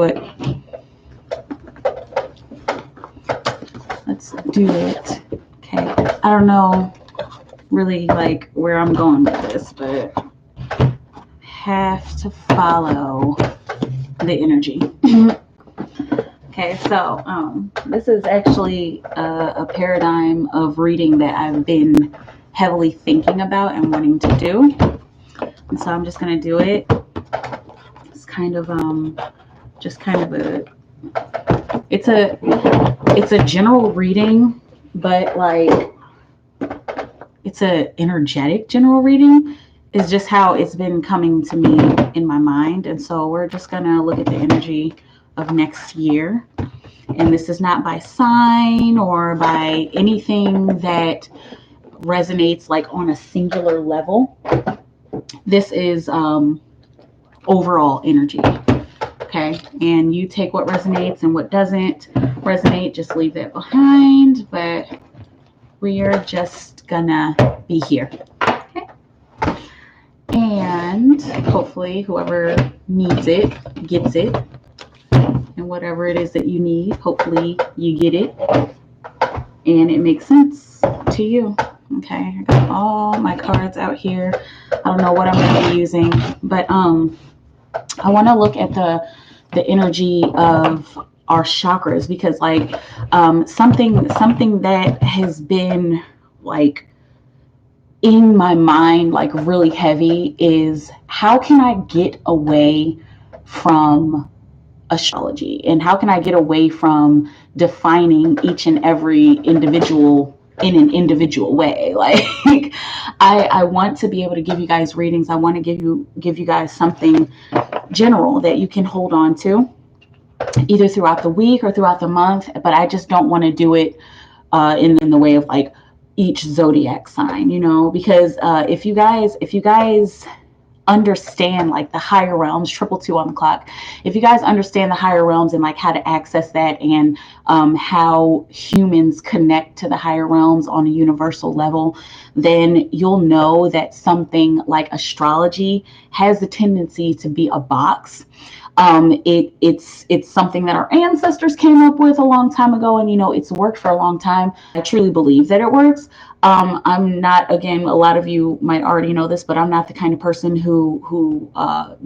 it. Let's do it. Okay. I don't know really like where I'm going with this, but have to follow the energy. Okay, so this is actually a paradigm of reading that I've been heavily thinking about and wanting to do. And so I'm just going to do it. It's kind of it's a general reading, but like it's a energetic general reading is just how it's been coming to me in my mind. And so we're just going to look at the energy of next year. And this is not by sign or by anything that resonates like on a singular level. This is overall energy. Okay, and you take what resonates and what doesn't resonate, just leave that behind. But we are just gonna be here. Okay, and hopefully whoever needs it gets it, and whatever it is that you need, hopefully you get it and it makes sense to you. Okay, I got all my cards out here. I don't know what I'm going to be using, but I want to look at the energy of our chakras, because like something that has been like in my mind like really heavy is how can I get away from astrology, and how can I get away from defining each and every individual in an individual way. Like I want to be able to give you guys readings. I want to give you guys something general that you can hold on to either throughout the week or throughout the month, but I just don't want to do it in the way of like each zodiac sign, you know, because if you guys understand like the higher realms, 222 on the clock, if you guys understand the higher realms and like how to access that, and how humans connect to the higher realms on a universal level, then you'll know that something like astrology has a tendency to be a box. It's something that our ancestors came up with a long time ago, and you know it's worked for a long time. I truly believe that it works. I'm not, again, a lot of you might already know this, but I'm not the kind of person who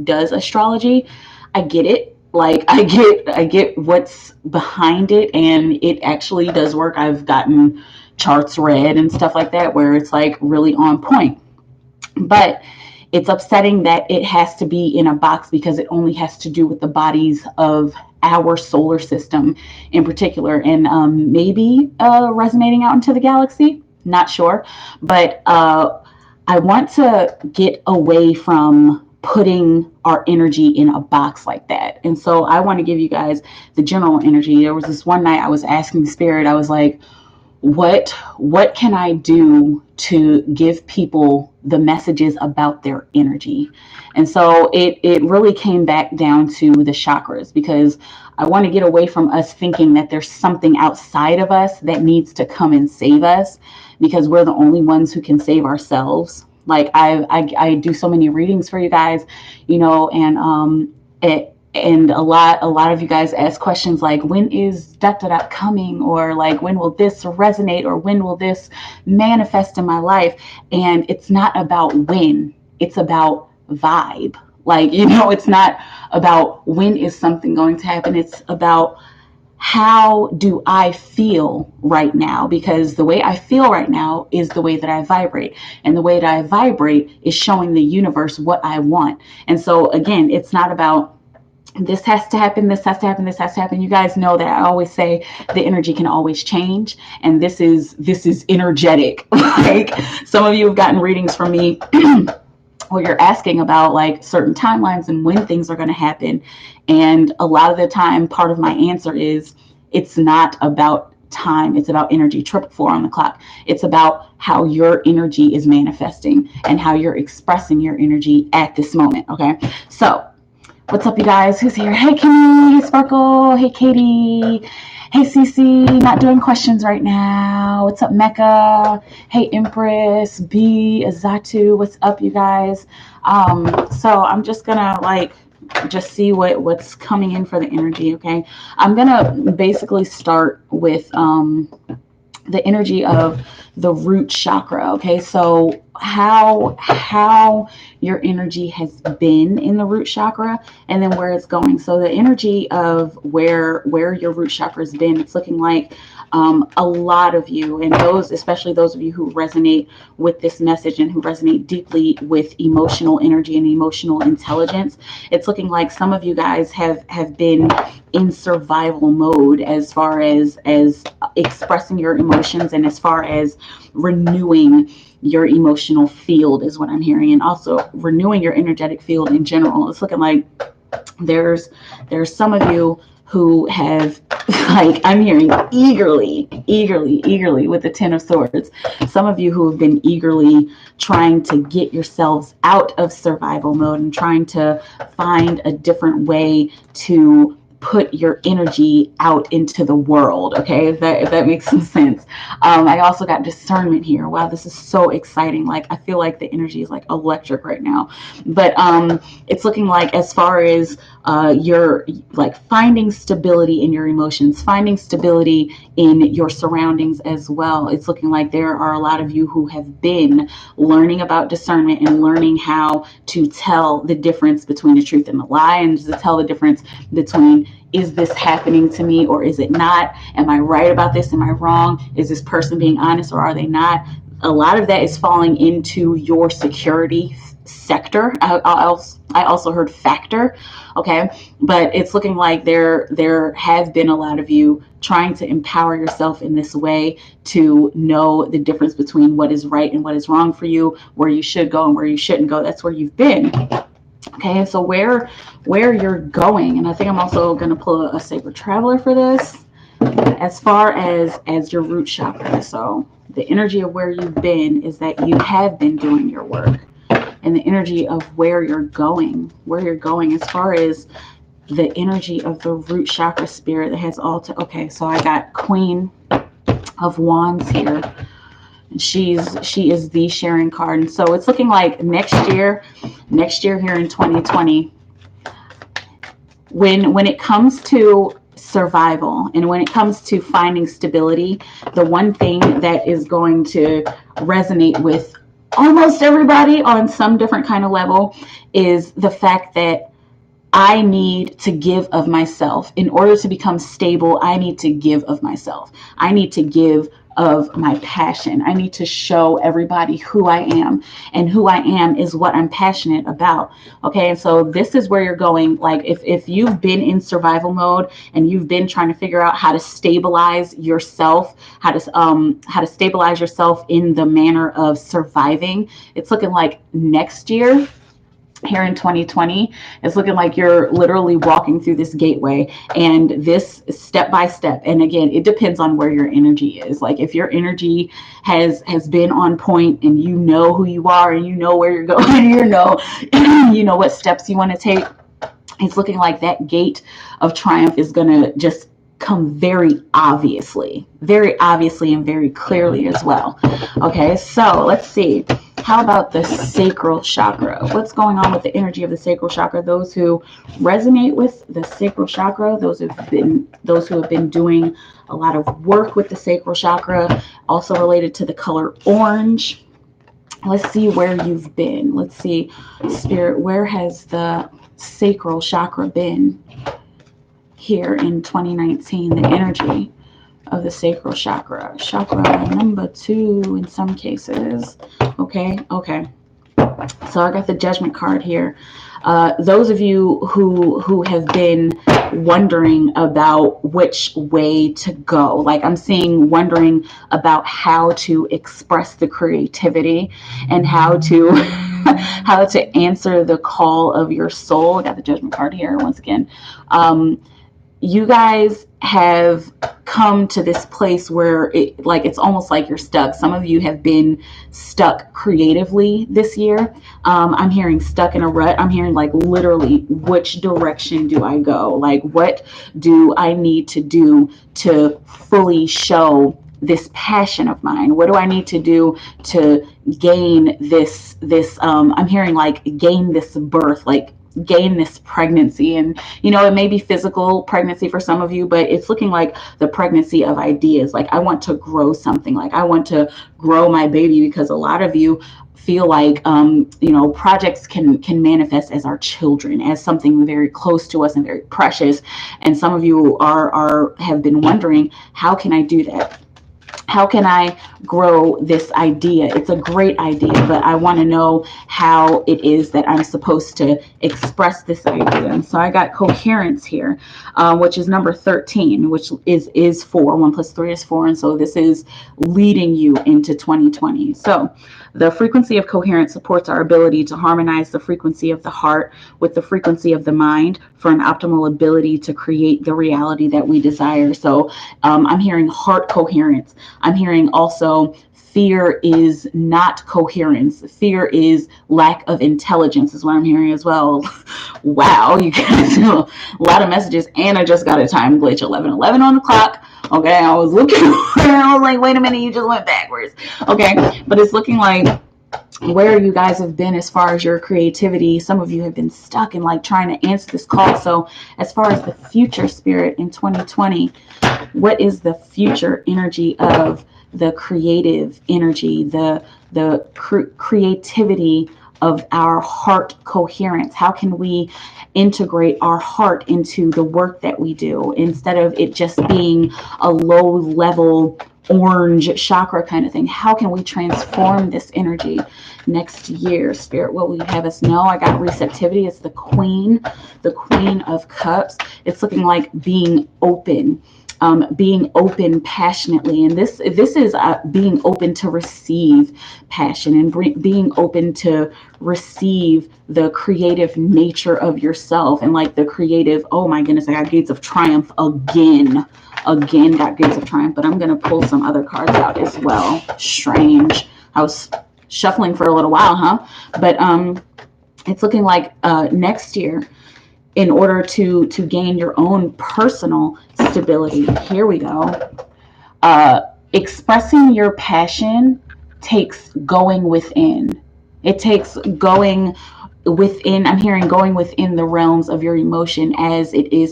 does astrology. I get it. Like I get what's behind it, and it actually does work. I've gotten charts read and stuff like that where it's like really on point. But it's upsetting that it has to be in a box, because it only has to do with the bodies of our solar system in particular, and maybe resonating out into the galaxy. Not sure, but I want to get away from putting our energy in a box like that. And so I want to give you guys the general energy. There was this one night I was asking Spirit, I was like, what can I do to give people the messages about their energy? And so it really came back down to the chakras, because I want to get away from us thinking that there's something outside of us that needs to come and save us, because we're the only ones who can save ourselves. Like I do so many readings for you guys, you know, and a lot of you guys ask questions like, when is that coming, or like, when will this resonate, or when will this manifest in my life? And it's not about when, it's about vibe. Like, you know, it's not about when is something going to happen. It's about how do I feel right now? Because the way I feel right now is the way that I vibrate. And the way that I vibrate is showing the universe what I want. And so again, it's not about this has to happen, this has to happen, this has to happen. You guys know that I always say the energy can always change. And this is energetic. Like some of you have gotten readings from me where you're asking about like certain timelines and when things are going to happen. And a lot of the time, part of my answer is it's not about time. It's about energy. 444 on the clock. It's about how your energy is manifesting and how you're expressing your energy at this moment. Okay. So what's up, you guys? Who's here? Hey, Kimmy. Hey, Sparkle. Hey, Katie. Hey, Cece. Not doing questions right now. What's up, Mecca? Hey, Empress. B. Azatu. What's up, you guys? So I'm just gonna like just see what's coming in for the energy. Okay, I'm gonna basically start with the energy of the root chakra. Okay, so how your energy has been in the root chakra, and then where it's going. So the energy of where your root chakra has been, it's looking like a lot of you, and those, especially those of you who resonate with this message and who resonate deeply with emotional energy and emotional intelligence, it's looking like some of you guys have been in survival mode as far as expressing your emotions, and as far as renewing your emotional field is what I'm hearing, and also renewing your energetic field in general. It's looking like there's some of you who have, like, I'm hearing eagerly with the Ten of Swords. Some of you who have been eagerly trying to get yourselves out of survival mode and trying to find a different way to put your energy out into the world. Okay, if that makes some sense. I also got discernment here. Wow, this is so exciting. Like, I feel like the energy is like electric right now. But it's looking like, as far as you're like finding stability in your emotions, finding stability in your surroundings as well. It's looking like there are a lot of you who have been learning about discernment and learning how to tell the difference between the truth and the lie, and to tell the difference between, is this happening to me or is it not? Am I right about this? Am I wrong? Is this person being honest or are they not? A lot of that is falling into your security sector. I also heard factor. Okay, but it's looking like there have been a lot of you trying to empower yourself in this way to know the difference between what is right and what is wrong for you, where you should go and where you shouldn't go. That's where you've been. Okay, so where you're going, and I think I'm also going to pull a sacred traveler for this, as far as your root chakra. So the energy of where you've been is that you have been doing your work, and the energy of where you're going as far as the energy of the root chakra spirit that has all to. Okay, so I got Queen of Wands here. She is the sharing card, and so it's looking like next year here in 2020, when it comes to survival and when it comes to finding stability, the one thing that is going to resonate with almost everybody on some different kind of level is the fact that I need to give of myself. In order to become stable, I need to give of myself. I need to give of my passion. I need to show everybody who I am, and who I am is what I'm passionate about. Okay, and so this is where you're going. Like, if you've been in survival mode and you've been trying to figure out how to stabilize yourself, how to stabilize yourself in the manner of surviving, it's looking like next year here in 2020, it's looking like you're literally walking through this gateway, and this step by step. And again, it depends on where your energy is. Like, if your energy has been on point, and you know who you are, and you know where you're going, you know what steps you want to take, it's looking like that gate of triumph is going to just come very obviously and very clearly as well. Okay, so let's see. How about the sacral chakra? What's going on with the energy of the sacral chakra? Those who resonate with the sacral chakra, those who have been doing a lot of work with the sacral chakra, also related to the color orange. Let's see where you've been. Let's see, Spirit, where has the sacral chakra been here in 2019? The energy of the sacral chakra. Chakra number 2 in some cases. Okay. So I got the Judgment card here. Those of you who have been wondering about which way to go, like, I'm seeing wondering about how to express the creativity and how to how to answer the call of your soul. I got the Judgment card here once again. You guys have come to this place where it's almost like you're stuck. Some of you have been stuck creatively this year. I'm hearing stuck in a rut. I'm hearing, like, literally, which direction do I go? Like, what do I need to do to fully show this passion of mine? What do I need to do to gain this I'm hearing, like, gain this birth, like gain this pregnancy. And, you know, it may be physical pregnancy for some of you, but it's looking like the pregnancy of ideas. Like, I want to grow something. Like, I want to grow my baby, because a lot of you feel like, you know, projects can manifest as our children, as something very close to us and very precious. And some of you have been wondering, how can I do that? How can I grow this idea? It's a great idea, but I want to know how it is that I'm supposed to express this idea. And so I got coherence here, which is number 13, which is 4. 1 plus 3 is 4. And so this is leading you into 2020. So the frequency of coherence supports our ability to harmonize the frequency of the heart with the frequency of the mind for an optimal ability to create the reality that we desire. So I'm hearing heart coherence. I'm hearing also fear is not coherence. Fear is lack of intelligence is what I'm hearing as well. Wow, you guys know a lot of messages. And I just got a time glitch, 11:11 on the clock. Okay, I was looking and I was like, wait a minute, you just went backwards. Okay, but it's looking like where you guys have been as far as your creativity. Some of you have been stuck in like trying to answer this call. So as far as the future spirit in 2020, what is the future energy of the creative energy, the creativity of our heart coherence? How can we integrate our heart into the work that we do, instead of it just being a low level orange chakra kind of thing? How can we transform this energy next year? Spirit, what will you have us know? I got receptivity. It's the Queen of Cups. It's looking like being open passionately. And this is being open to receive passion, and being open to receive the creative nature of yourself, and like the creative, oh my goodness, I got Gates of Triumph again got Gates of Triumph, but I'm going to pull some other cards out as well. Strange. I was shuffling for a little while, huh? But it's looking like next year, in order to gain your own personal stability, here we go. Expressing your passion takes going within. It takes going within. I'm hearing going within the realms of your emotion, as it is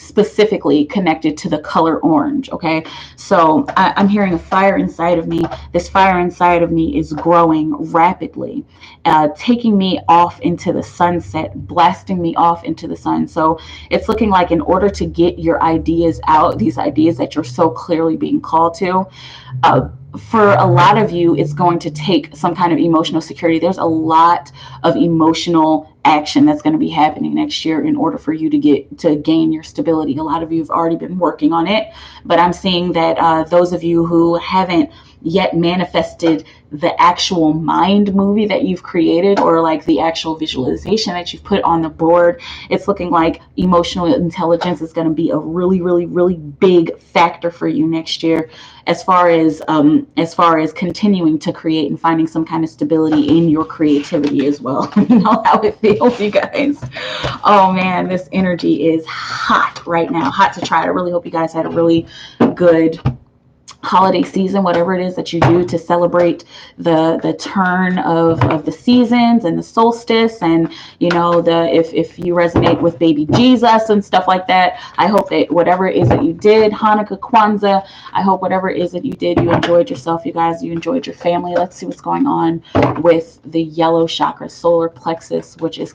specifically connected to the color orange. Okay, so I'm hearing a fire inside of me. This fire inside of me is growing rapidly, taking me off into the sunset, blasting me off into the sun. So it's looking like, in order to get your ideas out, these ideas that you're so clearly being called to, for a lot of you, it's going to take some kind of emotional security. There's a lot of emotional action that's going to be happening next year in order for you to gain your stability. A lot of you have already been working on it, but I'm seeing that those of you who haven't yet manifested the actual mind movie that you've created, or like the actual visualization that you've put on the board, it's looking like emotional intelligence is going to be a really, really, really big factor for you next year, as far as continuing to create and finding some kind of stability in your creativity as well. You know how it feels, you guys. Oh man, this energy is hot right now, hot to try. I really hope you guys had a really good holiday season, whatever it is that you do to celebrate the turn of the seasons and the solstice, and you know, if you resonate with baby Jesus and stuff like that, I hope that whatever it is that you did, Hanukkah, Kwanzaa, I hope whatever it is that you did, you enjoyed yourself, you guys, you enjoyed your family. Let's see what's going on with the yellow chakra, solar plexus, which is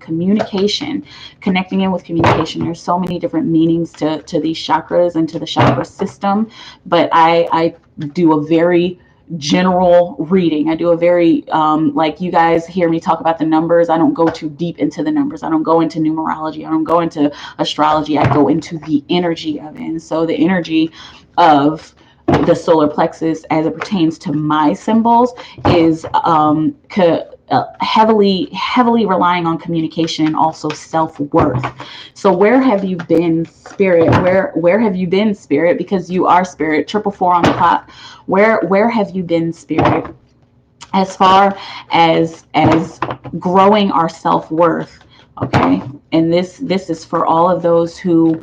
communication, connecting in with communication. There's so many different meanings to these chakras and to the chakra system, but I do a very general reading. I do a very like, you guys hear me talk about the numbers. I don't go too deep into the numbers. I don't go into numerology. I don't go into astrology. I go into the energy of it. And so the energy of the solar plexus, as it pertains to my symbols, is heavily relying on communication and also self-worth. So where have you been, spirit? Where have you been, spirit? Because you are spirit. 444 on the clock. Where have you been, spirit, as far as growing our self-worth Okay. And this is for all of those who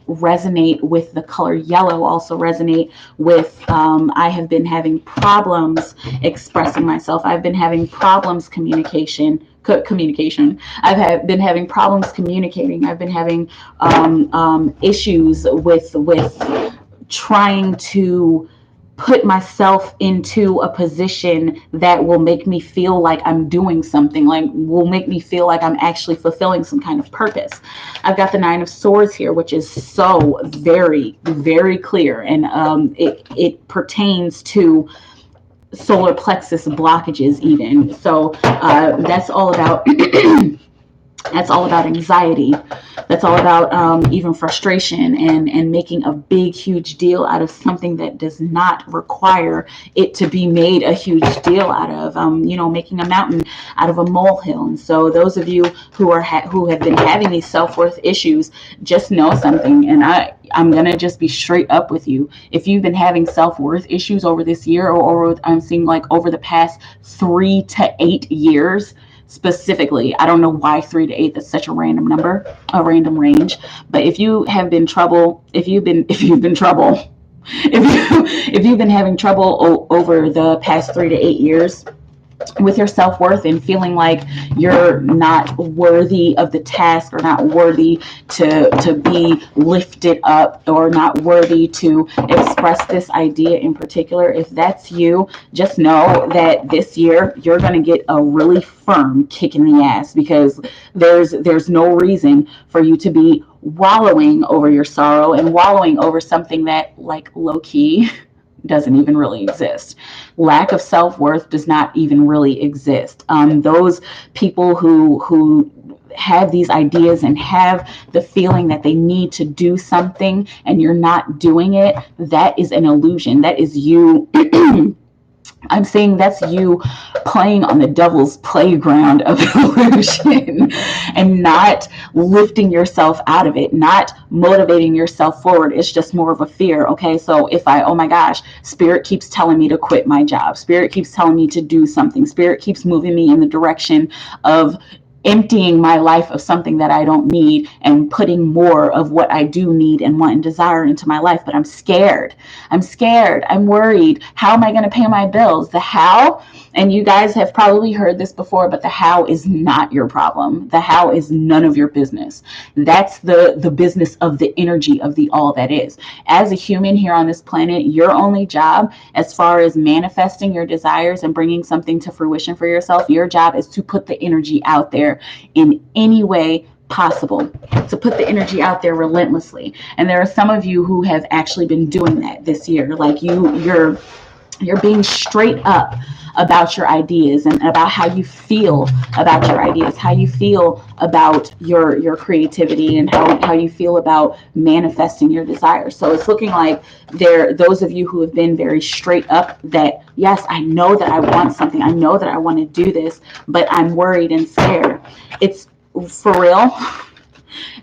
resonate with the color yellow, also resonate with I have been having problems expressing myself. I've been having problems communication. Been having problems communicating. I've been having issues with trying to put myself into a position that will make me feel like I'm doing something, like will make me feel like I'm actually fulfilling some kind of purpose. I've got the Nine of Swords here, which is so very, very clear. And it pertains to solar plexus blockages even. So that's all about that's all about anxiety. That's all about even frustration and making a big, huge deal out of something that does not require it to be made a huge deal out of. Making a mountain out of a molehill. And so, those of you who have been having these self-worth issues, just know something. And I'm gonna just be straight up with you. If you've been having self-worth issues over this year, or I'm seeing like over the past 3 to 8 years, specifically, I don't know why 3 to 8, that's such a random number, a random range. But if you've been trouble, if you've been having trouble over the past 3 to 8 years with your self-worth and feeling like you're not worthy of the task, or not worthy to be lifted up, or not worthy to express this idea in particular, if that's you, just know that this year you're going to get a really firm kick in the ass, because there's no reason for you to be wallowing over your sorrow and wallowing over something that, like, low-key doesn't even really exist. Lack of self-worth does not even really exist. Those people who have these ideas and have the feeling that they need to do something and you're not doing it, that is an illusion. That is you I'm saying that's you playing on the devil's playground of illusion and not lifting yourself out of it, not motivating yourself forward. It's just more of a fear. Okay. So oh my gosh, Spirit keeps telling me to quit my job. Spirit keeps telling me to do something. Spirit keeps moving me in the direction of emptying my life of something that I don't need and putting more of what I do need and want and desire into my life. But I'm scared. I'm worried. How am I going to pay my bills? The how, and you guys have probably heard this before, but the how is not your problem. The how is none of your business. That's the business of the energy of the all that is. As a human here on this planet, your only job, as far as manifesting your desires and bringing something to fruition for yourself, your job is to put the energy out there in any way possible, to put the energy out there relentlessly. And there are some of you who have actually been doing that this year. Like you're being straight up about your ideas and about how you feel about your ideas, how you feel about your creativity, and how you feel about manifesting your desires. So it's looking like those of you who have been very straight up that, yes, I know that I want something. I know that I want to do this, but I'm worried and scared. It's for real.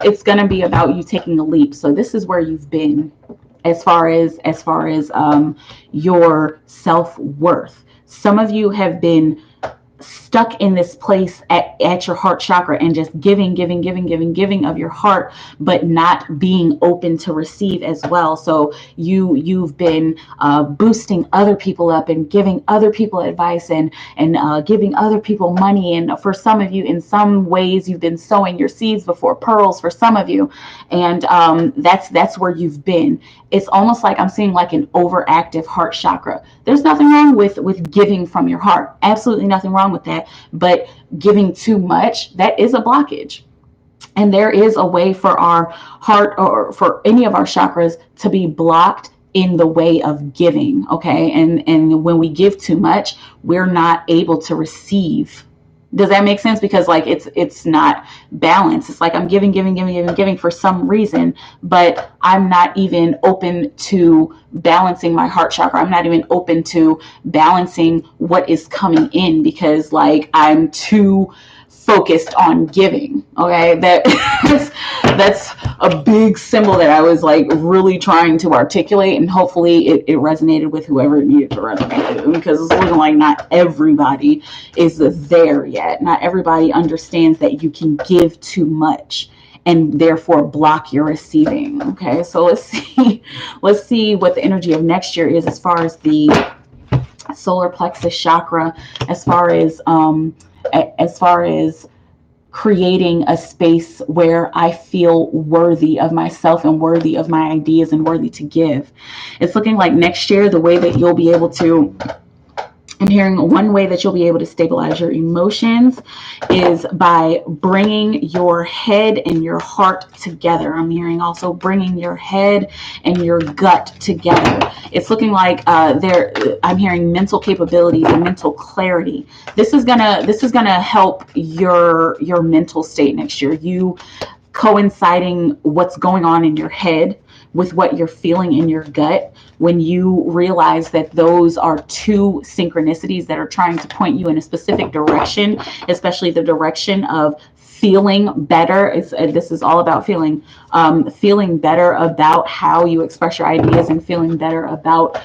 It's going to be about you taking a leap. So this is where you've been as far as your self-worth. Some of you have been stuck in this place at your heart chakra and just giving of your heart, but not being open to receive as well. So you've been boosting other people up and giving other people advice and giving other people money. And for some of you, in some ways, you've been sowing your seeds before pearls for some of you. And that's where you've been. It's almost like I'm seeing like an overactive heart chakra. There's nothing wrong with giving from your heart. Absolutely nothing wrong with that. But giving too much, that is a blockage. And there is a way for our heart, or for any of our chakras, to be blocked in the way of giving. Okay. And when we give too much, we're not able to receive. Does that make sense? Because like it's not balanced. It's like I'm giving for some reason, but I'm not even open to balancing my heart chakra. I'm not even open to balancing what is coming in, because like I'm too focused on giving. Okay, that's a big symbol that I was like really trying to articulate, and hopefully it resonated with whoever it needed to resonate with, because it's looking like not everybody is there yet. Not everybody understands that you can give too much and therefore block your receiving. Okay, so let's see what the energy of next year is as far as the solar plexus chakra, as far as creating a space where I feel worthy of myself and worthy of my ideas and worthy to give. It's looking like next year, the way that you'll be able to, I'm hearing one way that you'll be able to stabilize your emotions is by bringing your head and your heart together. I'm hearing also bringing your head and your gut together. It's looking like I'm hearing mental capabilities and mental clarity. This is gonna help your mental state next year. You coinciding what's going on in your head with what you're feeling in your gut, when you realize that those are two synchronicities that are trying to point you in a specific direction, especially the direction of feeling better. This is all about feeling better about how you express your ideas, and feeling better about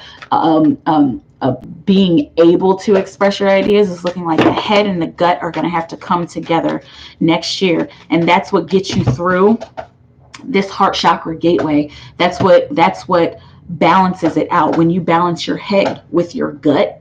being able to express your ideas. Is looking like the head and the gut are going to have to come together next year, and that's what gets you through this heart chakra gateway. That's what balances it out. When you balance your head with your gut,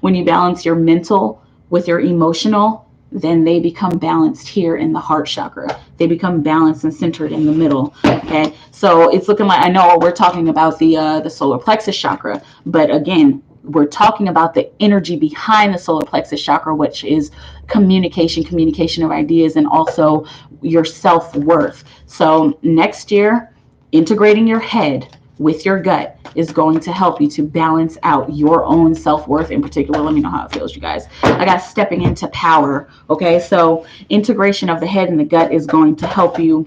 when you balance your mental with your emotional, then they become balanced here in the heart chakra. They become balanced and centered in the middle. Okay, so it's looking like, I know we're talking about the solar plexus chakra, but again, we're talking about the energy behind the solar plexus chakra, which is communication of ideas, and also your self-worth. So next year, integrating your head with your gut is going to help you to balance out your own self-worth in particular. Let me know how it feels, you guys. I got stepping into power. Okay, so integration of the head and the gut is going to help you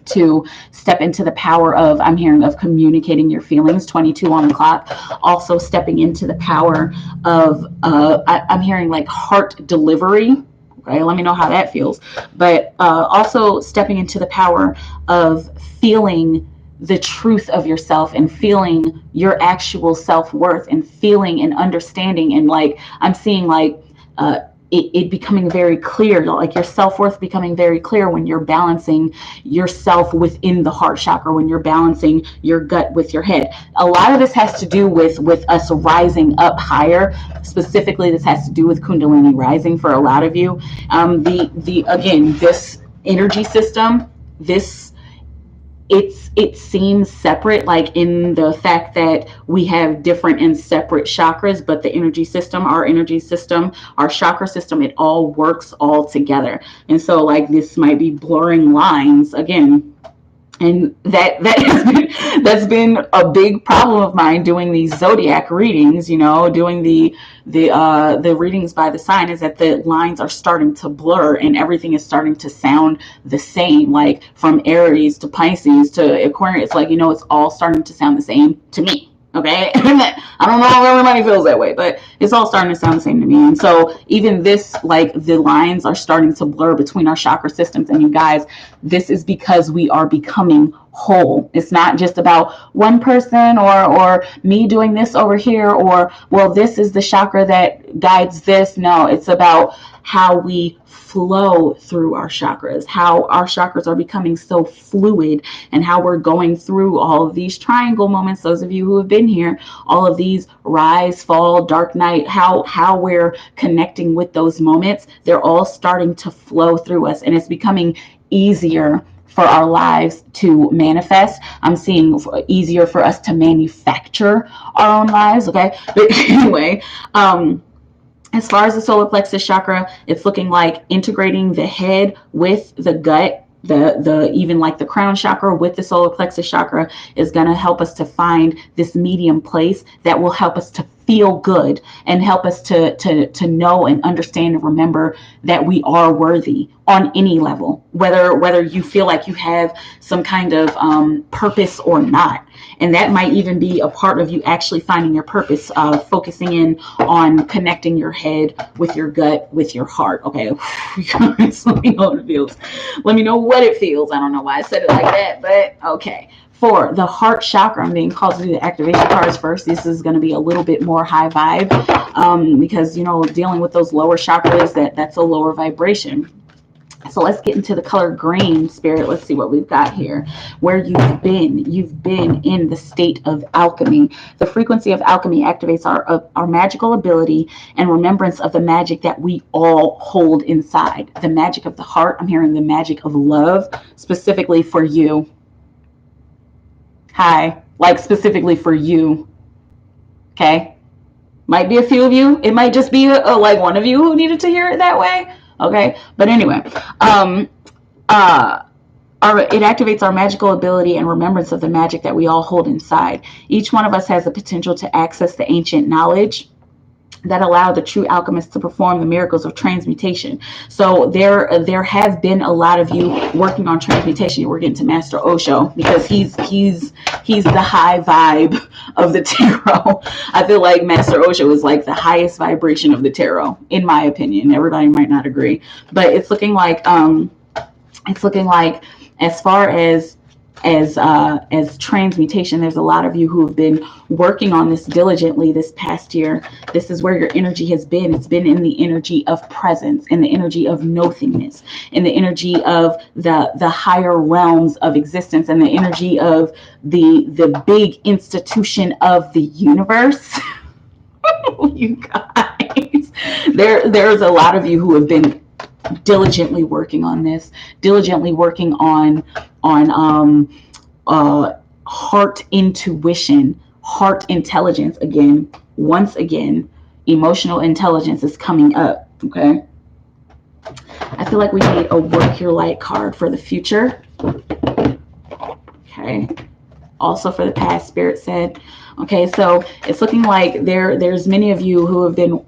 to step into the power of, I'm hearing, of communicating your feelings, 22 on the clock. Also stepping into the power of I'm hearing like heart delivery. Okay, let me know how that feels. But also stepping into the power of feeling the truth of yourself, and feeling your actual self-worth, and feeling and understanding, and like I'm seeing like it becoming very clear, like your self-worth becoming very clear when you're balancing yourself within the heart chakra, when you're balancing your gut with your head. A lot of this has to do with us rising up higher. Specifically, this has to do with Kundalini rising for a lot of you. Again, this energy system, it seems separate, like in the fact that we have different and separate chakras, but the energy system, our chakra system, it all works all together. And so like this might be blurring lines again. And that's been a big problem of mine doing these zodiac readings, doing the readings by the sign, is that the lines are starting to blur and everything is starting to sound the same, like from Aries to Pisces to Aquarius, like, it's all starting to sound the same to me. Okay, I don't know if everybody feels that way, but it's all starting to sound the same to me. And so even this, like the lines are starting to blur between our chakra systems. And you guys, this is because we are becoming whole. It's not just about one person or me doing this over here, or, well, this is the chakra that guides this. No, it's about how we flow through our chakras, how our chakras are becoming so fluid, and how we're going through all of these triangle moments. Those of you who have been here, all of these rise, fall, dark night, how we're connecting with those moments, they're all starting to flow through us, and it's becoming easier for our lives to manifest. I'm seeing easier for us to manufacture our own lives. Okay, but anyway, as far as the solar plexus chakra, it's looking like integrating the head with the gut, the even like the crown chakra with the solar plexus chakra is going to help us to find this medium place that will help us to feel good and help us to know and understand and remember that we are worthy on any level, whether you feel like you have some kind of purpose or not. And that might even be a part of you actually finding your purpose, focusing in on connecting your head with your gut, with your heart. Okay. Let me know what it feels. Let me know what it feels. I don't know why I said it like that, but okay. For the heart chakra, I'm being called to do the activation cards first. This is going to be a little bit more high vibe, because, you know, dealing with those lower chakras, that's a lower vibration. So let's get into the color green, Spirit. Let's see what we've got here. Where you've been in the state of alchemy. The frequency of alchemy activates our magical ability and remembrance of the magic that we all hold inside. The magic of the heart. I'm hearing the magic of love, specifically for you. Hi, like specifically for you. Okay, might be a few of you. It might just be like one of you who needed to hear it that way. Okay, but anyway, it activates our magical ability and remembrance of the magic that we all hold inside. Each one of us has the potential to access the ancient knowledge that allowed the true alchemists to perform the miracles of transmutation. So there have been a lot of you working on transmutation. We're getting to Master Osho because he's the high vibe of the tarot. I feel like Master Osho is like the highest vibration of the tarot, in my opinion. Everybody might not agree, but it's looking like as far as transmutation, there's a lot of you who have been working on this diligently this past year. This is where your energy has been. It's been in the energy of presence, in the energy of nothingness, in the energy of the higher realms of existence, and the energy of the big institution of the universe. You guys, there's a lot of you who have been diligently working on this, diligently working on heart intuition, heart intelligence. Again, once again, emotional intelligence is coming up. Okay, I feel like we need a work your light card for the future. Okay, also for the past, Spirit said. Okay, so it's looking like there's many of you who have been,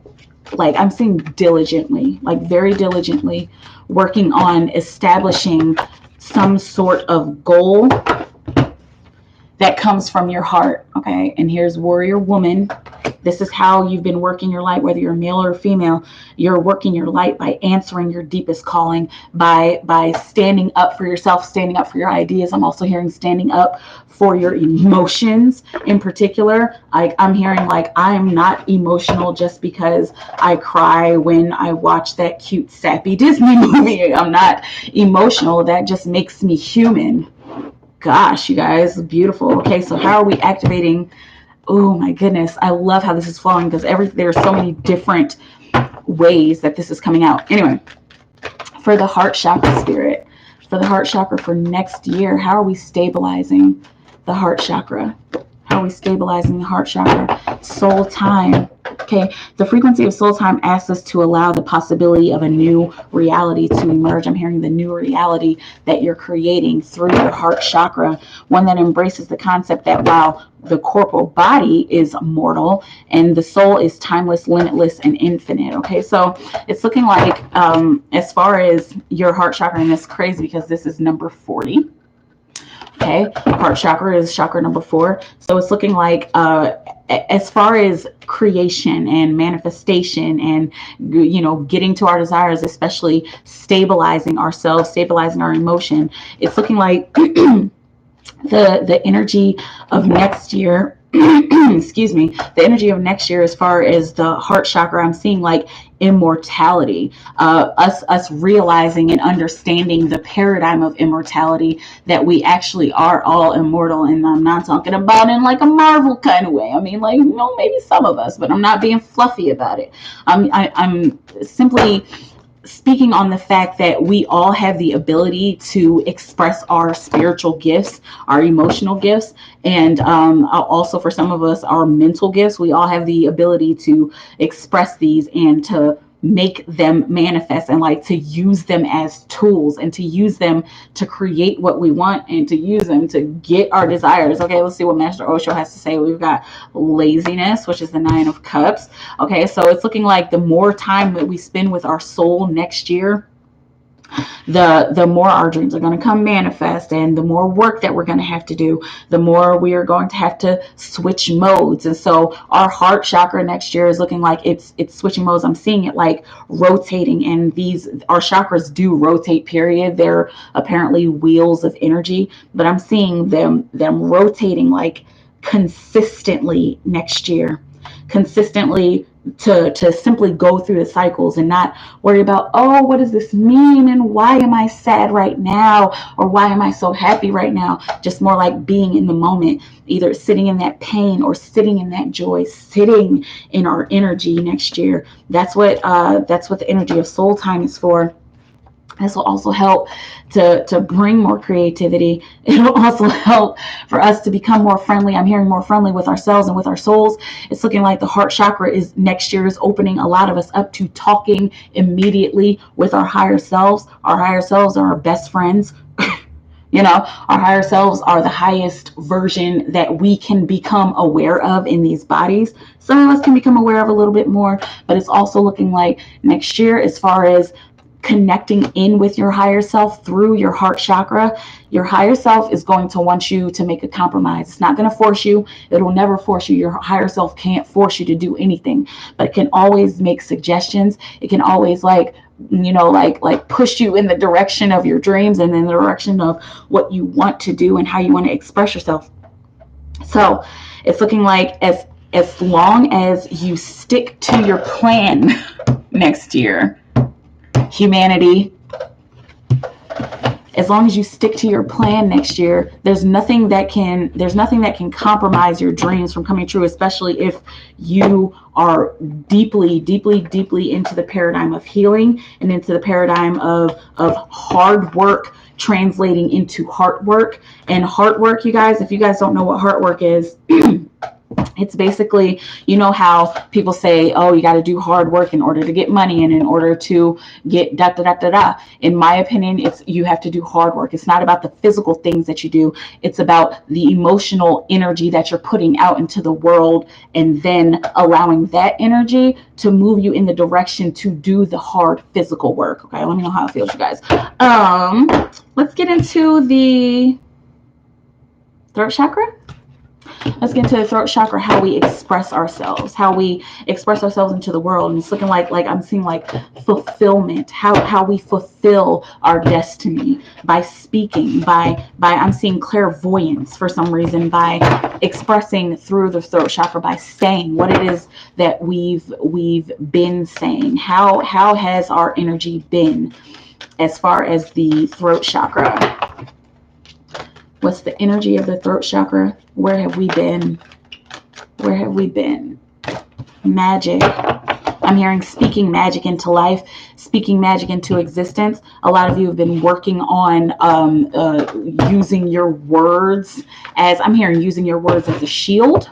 like, I'm seeing diligently, like very diligently working on establishing some sort of goal that comes from your heart. Okay, and here's Warrior Woman. This is how you've been working your light, whether you're male or female. You're working your light by answering your deepest calling, by standing up for yourself, standing up for your ideas. I'm also hearing standing up for your emotions in particular. I'm hearing like, I'm not emotional just because I cry when I watch that cute sappy Disney movie. I'm not emotional. That just makes me human. Gosh, you guys, beautiful. Okay, so how are we activating? Oh my goodness, I love how this is flowing because there's so many different ways that this is coming out. Anyway, for the heart chakra, Spirit, for the heart chakra for next year, how are we stabilizing the heart chakra? How are we stabilizing the heart chakra? Soul time. Okay, the frequency of soul time asks us to allow the possibility of a new reality to emerge. I'm hearing the new reality that you're creating through your heart chakra, one that embraces the concept that while the corporal body is mortal and the soul is timeless, limitless, and infinite. Okay, so it's looking like as far as your heart chakra, and it's crazy because this is number 40. Okay, heart chakra is chakra number 4. So it's looking like as far as creation and manifestation and, you know, getting to our desires, especially stabilizing ourselves, stabilizing our emotion, it's looking like the energy of next year, excuse me, the energy of next year as far as the heart chakra, I'm seeing like immortality, us realizing and understanding the paradigm of immortality, that we actually are all immortal. And I'm not talking about in like a Marvel kind of way. I mean, like, you know, maybe some of us, but I'm not being fluffy about it. I'm simply speaking on the fact that we all have the ability to express our spiritual gifts, our emotional gifts, and also for some of us, our mental gifts. We all have the ability to express these and to make them manifest, and like to use them as tools, and to use them to create what we want, and to use them to get our desires. Okay, let's see what Master Osho has to say. We've got laziness, which is the 9 of Cups. Okay, so it's looking like the more time that we spend with our soul next year, the more our dreams are going to come manifest, and the more work that we're going to have to do, the more we are going to have to switch modes. And so our heart chakra next year is looking like it's switching modes. I'm seeing it like rotating, and our chakras do rotate, period. They're apparently wheels of energy, but I'm seeing them rotating like consistently next year, consistently, to simply go through the cycles and not worry about, oh, what does this mean, and why am I sad right now, or why am I so happy right now? Just more like being in the moment, either sitting in that pain or sitting in that joy, sitting in our energy next year. That's what the energy of soul time is for. This will also help to bring more creativity. It'll also help for us to become more friendly. I'm hearing more friendly with ourselves and with our souls. It's looking like the heart chakra is next year is opening a lot of us up to talking immediately with our higher selves. Our higher selves are our best friends. You know, our higher selves are the highest version that we can become aware of in these bodies. Some of us can become aware of a little bit more, but it's also looking like next year, as far as connecting in with your higher self through your heart chakra, your higher self is going to want you to make a compromise. It's not going to force you. It'll never force you. Your higher self can't force you to do anything, but it can always make suggestions. It can always like push you in the direction of your dreams, and in the direction of what you want to do and how you want to express yourself. So it's looking like as long as you stick to your plan next year, humanity, as long as you stick to your plan next year, there's nothing that can compromise your dreams from coming true, especially if you are deeply into the paradigm of healing and into the paradigm of hard work translating into heart work. And heart work, you guys, if you guys don't know what heart work is, it's basically, you know how people say, oh, you got to do hard work in order to get money and in order to get da da da da da. In my opinion, you have to do hard work. It's not about the physical things that you do. It's about the emotional energy that you're putting out into the world, and then allowing that energy to move you in the direction to do the hard physical work. Okay, let me know how it feels, you guys. Let's get into the throat chakra. Let's get into the throat chakra, how we express ourselves into the world. And it's looking like I'm seeing like fulfillment, how we fulfill our destiny by speaking, by I'm seeing clairvoyance for some reason, by expressing through the throat chakra, by saying what it is that we've been saying. How has our energy been as far as the throat chakra? What's the energy of the throat chakra? Where have we been? Where have we been? Magic. I'm hearing speaking magic into life, speaking magic into existence. A lot of you have been working on using your words using your words as a shield.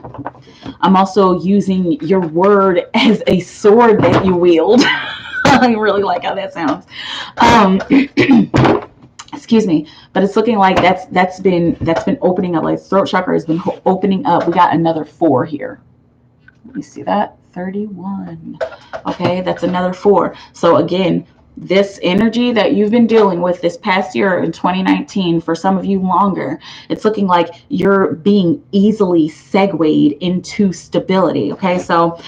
I'm also using your word as a sword that you wield. I really like how that sounds. Excuse me, but it's looking like that's been opening up. Like throat chakra has been opening up. We got another 4 here. Let me see that. 31. Okay, that's another 4. So again, this energy that you've been dealing with this past year in 2019, for some of you longer, it's looking like you're being easily segued into stability. Okay, so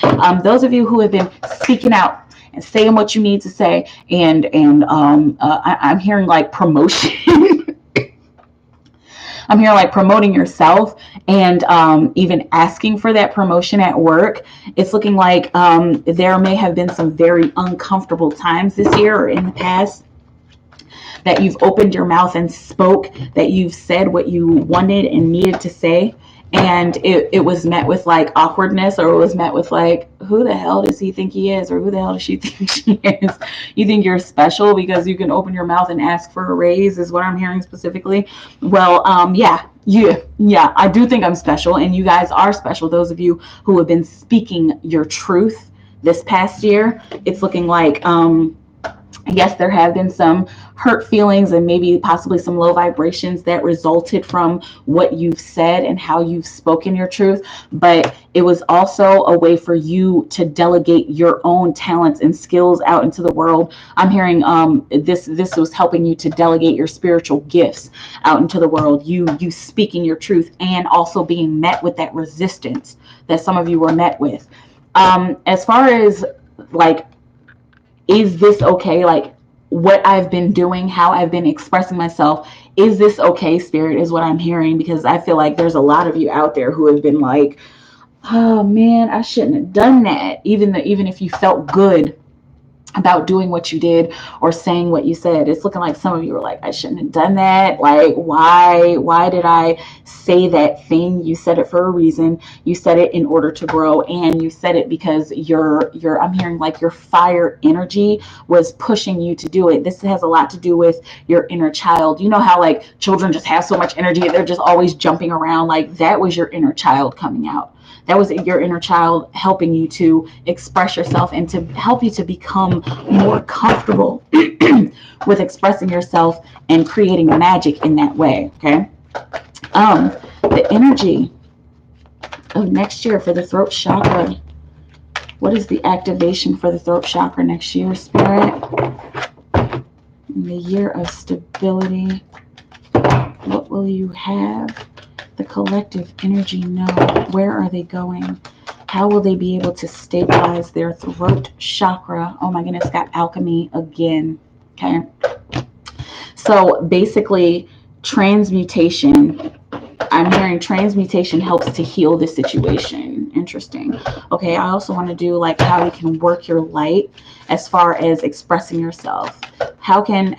those of you who have been speaking out and saying what you need to say, and I'm hearing like promotion. I'm hearing like promoting yourself, and even asking for that promotion at work. It's looking like there may have been some very uncomfortable times this year or in the past that you've opened your mouth and spoke, that you've said what you wanted and needed to say, and it was met with like awkwardness, or it was met with like, who the hell does he think he is, or who the hell does she think she is? You think you're special because you can open your mouth and ask for a raise, is what I'm hearing specifically. Well, yeah, I do think I'm special, and you guys are special. Those of you who have been speaking your truth, this past year, it's looking like, yes, there have been some hurt feelings and maybe possibly some low vibrations that resulted from what you've said and how you've spoken your truth. But it was also a way for you to delegate your own talents and skills out into the world. I'm hearing this was helping you to delegate your spiritual gifts out into the world. You speaking your truth and also being met with that resistance that some of you were met with. As far as like, is this okay? Like what I've been doing, how I've been expressing myself, is this okay, Spirit, is what I'm hearing, because I feel like there's a lot of you out there who have been like, oh man, I shouldn't have done that. Even if you felt good about doing what you did or saying what you said, it's looking like some of you were like, I shouldn't have done that. Like, why did I say that thing? You said it for a reason. You said it in order to grow, and you said it because I'm hearing like your fire energy was pushing you to do it. This has a lot to do with your inner child. You know how like children just have so much energy, they're just always jumping around. Like that was your inner child coming out. That was your inner child helping you to express yourself and to help you to become more comfortable with expressing yourself and creating magic in that way. Okay. The energy of next year for the throat chakra. What is the activation for the throat chakra next year, Spirit? In the year of stability, what will you have the collective energy know? Where are they going? How will they be able to stabilize their throat chakra? Oh my goodness, got alchemy again. Okay. So basically, transmutation. I'm hearing transmutation helps to heal the situation. Interesting. Okay, I also want to do like how you can work your light as far as expressing yourself. How can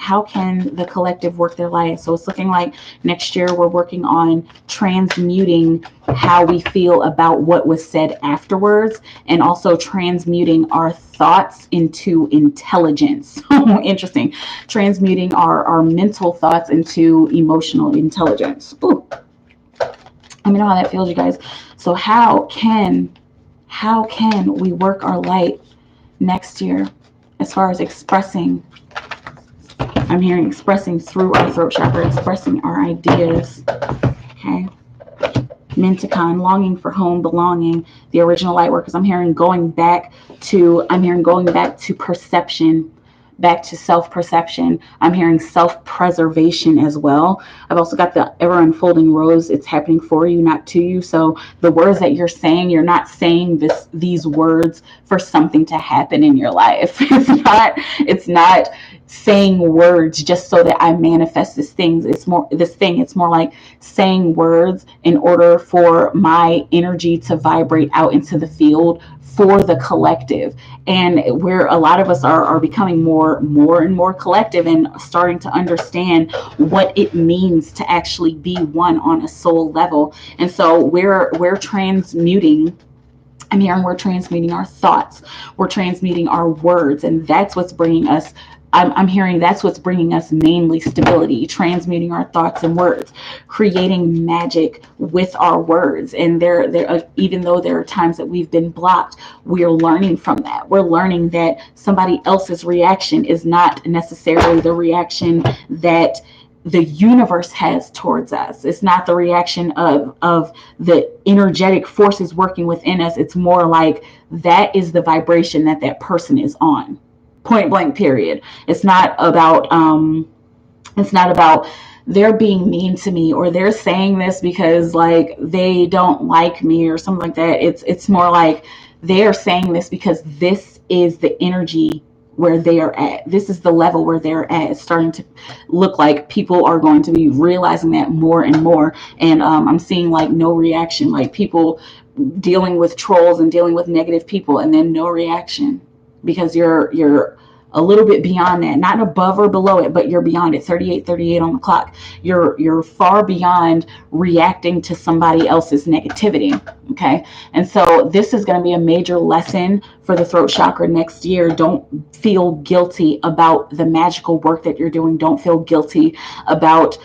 the collective work their light? So it's looking like next year we're working on transmuting how we feel about what was said afterwards, and also transmuting our thoughts into intelligence. Interesting. Transmuting our mental thoughts into emotional intelligence. Ooh. Let me know how that feels, you guys. So how can we work our light next year as far as expressing? I'm hearing expressing through our throat chakra, expressing our ideas. Okay. Mintakon, longing for home, belonging, the original light workers. I'm hearing going back to perception, back to self-perception. I'm hearing self-preservation as well. I've also got the ever unfolding rose. It's happening for you, not to you. So the words that you're saying, you're not saying these words for something to happen in your life. It's not saying words just so that I manifest It's more like saying words in order for my energy to vibrate out into the field for the collective. And where a lot of us are becoming more and more collective and starting to understand what it means to actually be one on a soul level. And so we're transmuting. I'm hearing we're transmuting our thoughts. We're transmuting our words. And that's what's bringing us, I'm hearing that's what's bringing us mainly stability, transmuting our thoughts and words, creating magic with our words. And even though there are times that we've been blocked, we're learning from that. We're learning that somebody else's reaction is not necessarily the reaction that the universe has towards us. It's not the reaction of the energetic forces working within us. It's more like that is the vibration that person is on. Point blank, period. It's not about they're being mean to me, or they're saying this because like they don't like me or something like that. It's more like they are saying this because this is the energy where they are at. This is the level where they're at. It's starting to look like people are going to be realizing that more and more. And I'm seeing like no reaction, like people dealing with trolls and dealing with negative people, and then no reaction because you're a little bit beyond that, not above or below it, but you're beyond it. 38 on the clock. You're far beyond reacting to somebody else's negativity. Okay. And so this is going to be a major lesson for the throat chakra next year. Don't feel guilty about the magical work that you're doing. Don't feel guilty about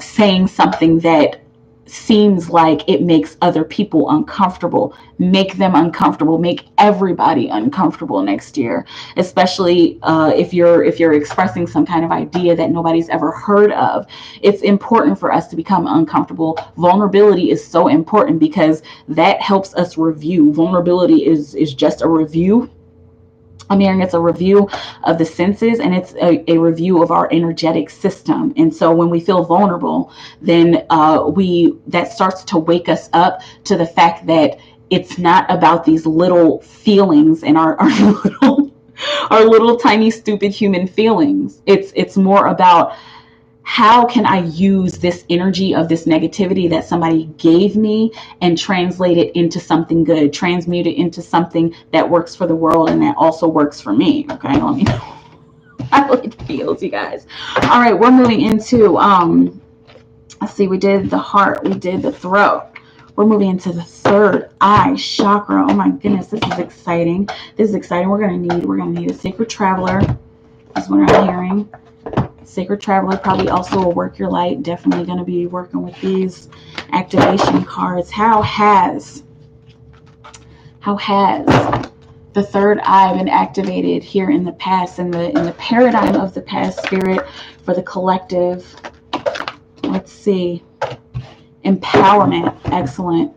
saying something that seems like it makes other people uncomfortable. Make them uncomfortable. Make everybody uncomfortable next year, especially if you're expressing some kind of idea that nobody's ever heard of. It's important for us to become uncomfortable. Vulnerability is so important because that helps us review. Vulnerability is just a review. I'm hearing it's a review of the senses, and it's a review of our energetic system. And so when we feel vulnerable, then that starts to wake us up to the fact that it's not about these little feelings and our little tiny stupid human feelings. It's more about, how can I use this energy of this negativity that somebody gave me and translate it into something good, transmute it into something that works for the world and that also works for me. Okay, let me know how it feels, you guys. All right, we're moving into, let's see, we did the heart, we did the throat. We're moving into the third eye chakra. Oh my goodness, this is exciting. This is exciting. We're gonna need a sacred traveler. That's what I'm hearing. Sacred Traveler, probably also a Work Your Light. Definitely going to be working with these activation cards. How has the third eye been activated here in the past, in the paradigm of the past, Spirit, for the collective? Let's see. Empowerment. Excellent.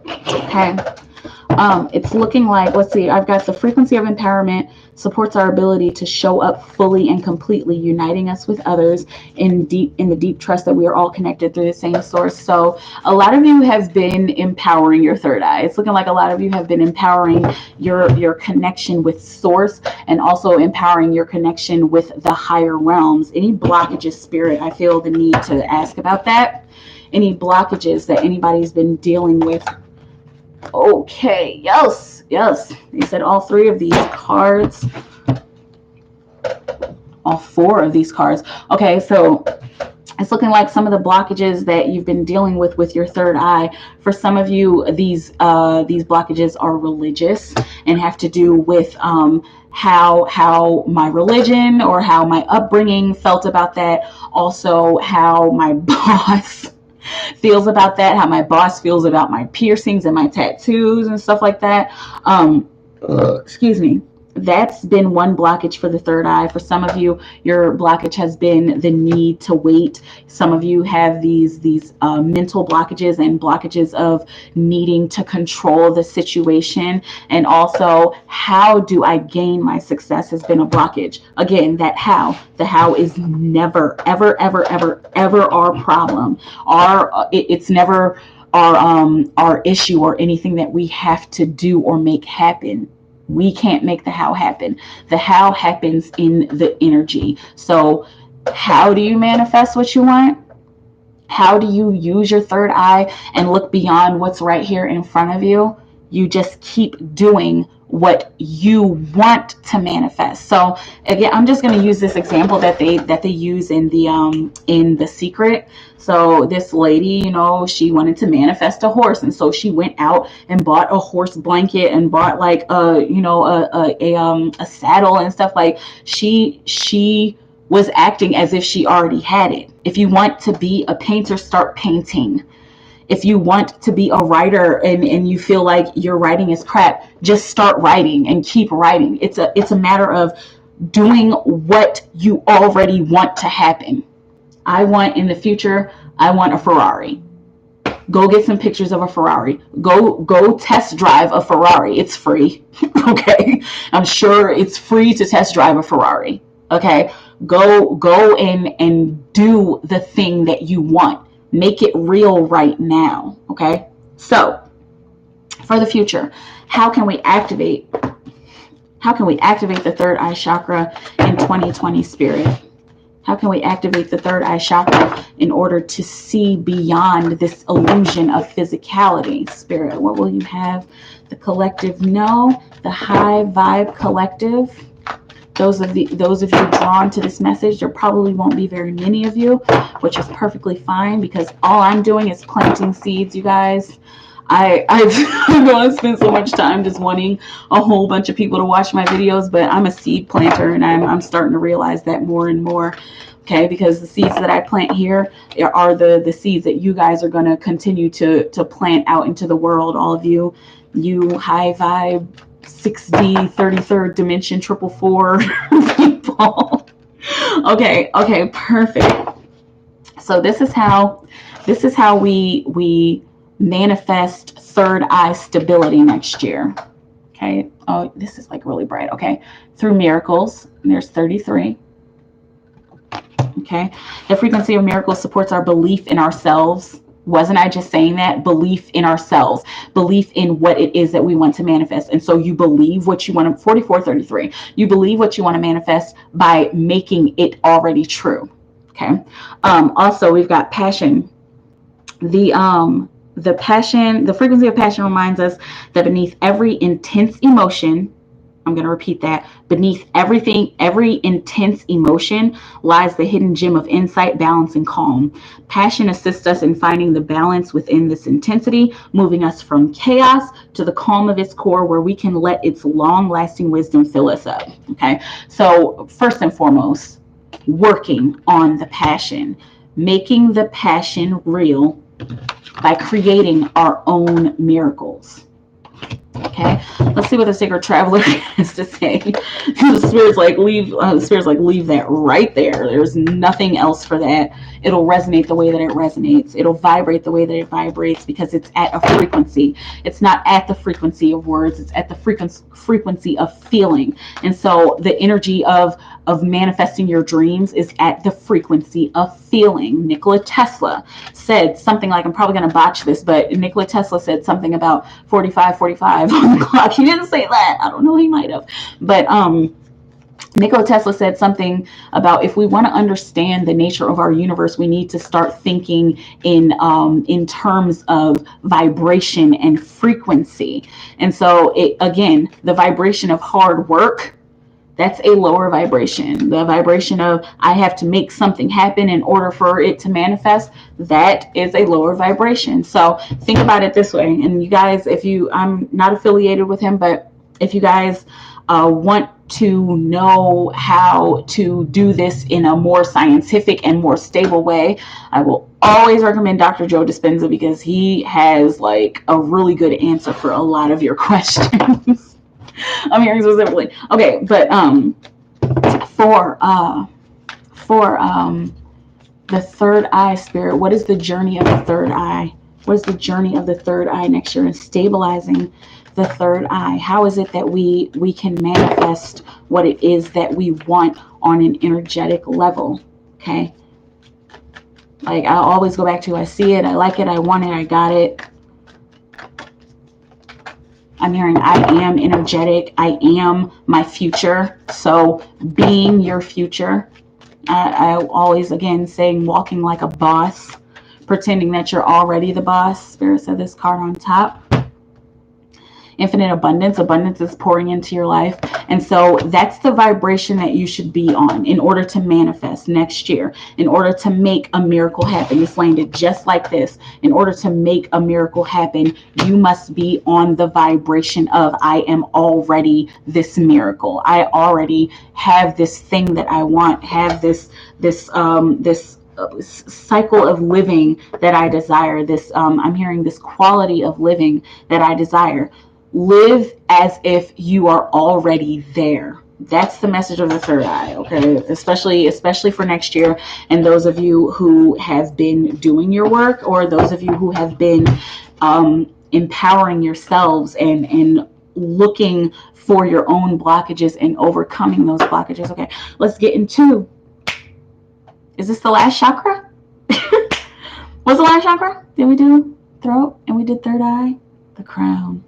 Okay. It's looking like, let's see, I've got the frequency of empowerment supports our ability to show up fully and completely, uniting us with others in the deep trust that we are all connected through the same source. So a lot of you have been empowering your third eye. It's looking like a lot of you have been empowering your connection with source, and also empowering your connection with the higher realms. Any blockages, Spirit, I feel the need to ask about that. Any blockages that anybody's been dealing with. Okay, yes. They said all three of these cards. All four of these cards. Okay, so it's looking like some of the blockages that you've been dealing with your third eye. For some of you, these blockages are religious and have to do with how my religion or how my upbringing felt about that. Also, how my boss feels about that, how my boss feels about my piercings and my tattoos and stuff like that. Excuse me. That's been one blockage for the third eye. For some of you, your blockage has been the need to wait. Some of you have these mental blockages and blockages of needing to control the situation. And also, how do I gain my success has been a blockage. Again, the how is never, ever, ever, ever, ever our problem. It's never our issue or anything that we have to do or make happen. We can't make the how happen. The how happens in the energy. So how do you manifest what you want? How do you use your third eye and look beyond what's right here in front of you? You just keep doing what you want to manifest. So again, I'm just going to use this example that they use in the Secret. So this lady, she wanted to manifest a horse, and so she went out and bought a horse blanket and bought like a saddle and stuff. Like she was acting as if she already had it. If you want to be a painter, start painting. If you want to be a writer and you feel like your writing is crap, just start writing and keep writing. It's a matter of doing what you already want to happen. In the future, I want a Ferrari. Go get some pictures of a Ferrari. Go test drive a Ferrari. It's free. Okay. I'm sure it's free to test drive a Ferrari. Okay. Go and do the thing that you want. Make it real right now. Okay. So for the future, how can we activate the third eye chakra in 2020, Spirit? How can we activate the third eye chakra in order to see beyond this illusion of physicality, Spirit? What will you have the collective know? The high vibe collective. Those of you drawn to this message, there probably won't be very many of you, which is perfectly fine, because all I'm doing is planting seeds, you guys. I'm going to spend so much time just wanting a whole bunch of people to watch my videos, but I'm a seed planter, and I'm starting to realize that more and more. Okay, because the seeds that I plant here are the seeds that you guys are going to continue to plant out into the world. All of you high vibe 6D 33rd dimension 444 people. Okay, perfect. So this is how we manifest third eye stability next year. Okay. Oh, this is like really bright. Okay. Through miracles. And there's 33. Okay. The frequency of miracles supports our belief in ourselves. Wasn't I just saying that? Belief in ourselves, belief in what it is that we want to manifest. And so you believe what you want to, 4433, you believe what you want to manifest by making it already true. Okay. Also, we've got passion. The passion, the frequency of passion reminds us that beneath every intense emotion, I'm going to repeat that, beneath every intense emotion lies the hidden gem of insight, balance, and calm. Passion assists us in finding the balance within this intensity, moving us from chaos to the calm of its core, where we can let its long-lasting wisdom fill us up. Okay, so first and foremost, working on the passion, making the passion real by creating our own miracles. Okay, let's see what the sacred traveler has to say. The spirit's like, leave that right there. There's nothing else for that. It'll resonate the way that it resonates. It'll vibrate the way that it vibrates, because it's at a frequency. It's not at the frequency of words. It's at the frequency of feeling. And so the energy of manifesting your dreams is at the frequency of feeling. Nikola Tesla said something like, I'm probably going to botch this, but Nikola Tesla said something about 45 on the clock. He didn't say that. I don't know, he might have. But Nikola Tesla said something about, if we want to understand the nature of our universe, we need to start thinking in terms of vibration and frequency. And so again, the vibration of hard work, that's a lower vibration. The vibration of I have to make something happen in order for it to manifest, that is a lower vibration. So think about it this way. And you guys, I'm not affiliated with him, but if you guys want to know how to do this in a more scientific and more stable way, I will always recommend Dr. Joe Dispenza, because he has like a really good answer for a lot of your questions. I'm hearing specifically. Okay, but for the third eye spirit, what is the journey of the third eye? What is the journey of the third eye next year in stabilizing the third eye? How is it that we can manifest what it is that we want on an energetic level? Okay, like I always go back to, I see it, I like it, I want it, I got it. I'm hearing I am energetic. I am my future. So being your future. I always, again, saying walking like a boss, pretending that you're already the boss. Spirit said this card on top. Infinite abundance. Abundance is pouring into your life. And so that's the vibration that you should be on in order to manifest next year, in order to make a miracle happen. It's landed just like this. In order to make a miracle happen, you must be on the vibration of I am already this miracle. I already have this thing that I want, have this cycle of living that I desire. I'm hearing this quality of living that I desire. Live as if you are already there. That's the message of the third eye, okay? Especially for next year, and those of you who have been doing your work, or those of you who have been empowering yourselves and looking for your own blockages and overcoming those blockages. Okay, let's get into, is this the last chakra? What's the last chakra? Did we do throat and we did third eye? The crown.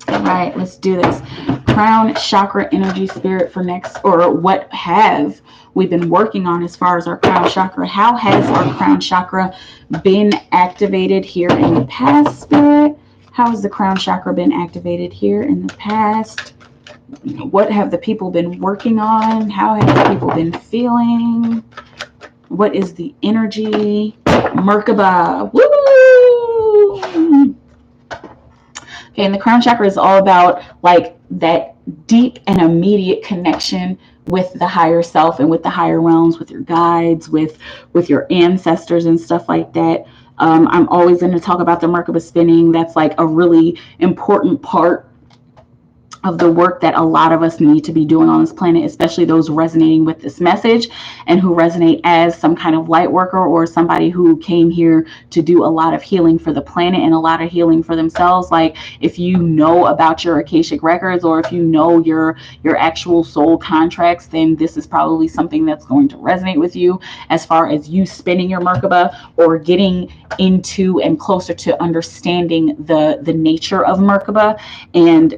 All right, let's do this. Crown chakra energy spirit for next, or what have we been working on as far as our crown chakra? How has our crown chakra been activated here in the past, spirit? How has the crown chakra been activated here in the past? What have the people been working on? How have the people been feeling? What is the energy? Merkaba. Woo! Okay, and the crown chakra is all about like that deep and immediate connection with the higher self and with the higher realms, with your guides, with your ancestors and stuff like that. I'm always going to talk about the Merkaba spinning. That's like a really important part of the work that a lot of us need to be doing on this planet, especially those resonating with this message and who resonate as some kind of light worker or somebody who came here to do a lot of healing for the planet and a lot of healing for themselves. Like if you know about your Akashic records, or if you know your actual soul contracts, then this is probably something that's going to resonate with you as far as you spinning your Merkaba or getting into and closer to understanding the nature of Merkaba and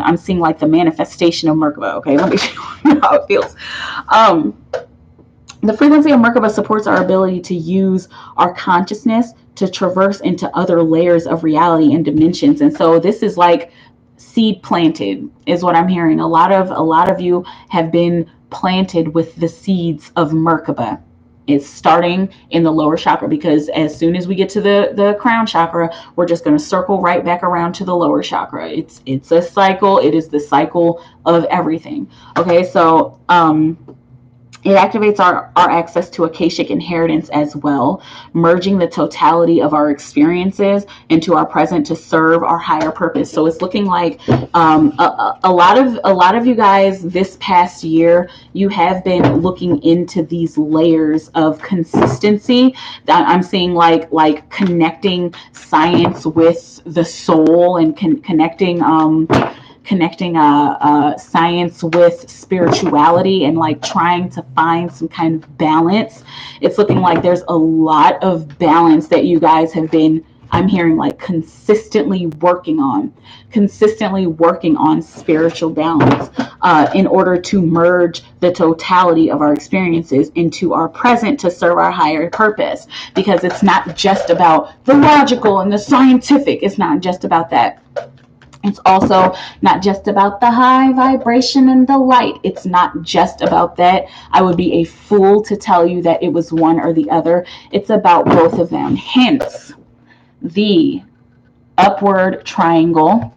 I'm seeing like the manifestation of Merkaba. Okay, let me show you how it feels. The frequency of Merkaba supports our ability to use our consciousness to traverse into other layers of reality and dimensions. And so this is like seed planted, is what I'm hearing. A lot of you have been planted with the seeds of Merkaba. It's starting in the lower chakra, because as soon as we get to the crown chakra, we're just going to circle right back around to the lower chakra. It's a cycle. It is the cycle of everything. Okay, so it activates our access to Akashic inheritance as well, merging the totality of our experiences into our present to serve our higher purpose. So it's looking like a lot of you guys this past year, you have been looking into these layers of consistency. I'm seeing like connecting science with the soul and connecting science with spirituality and like trying to find some kind of balance. It's looking like there's a lot of balance that you guys have been, I'm hearing, like consistently working on spiritual balance in order to merge the totality of our experiences into our present to serve our higher purpose. Because it's not just about the logical and the scientific. It's not just about that. It's also not just about the high vibration and the light. It's not just about that. I would be a fool to tell you that it was one or the other. It's about both of them. Hence, the upward triangle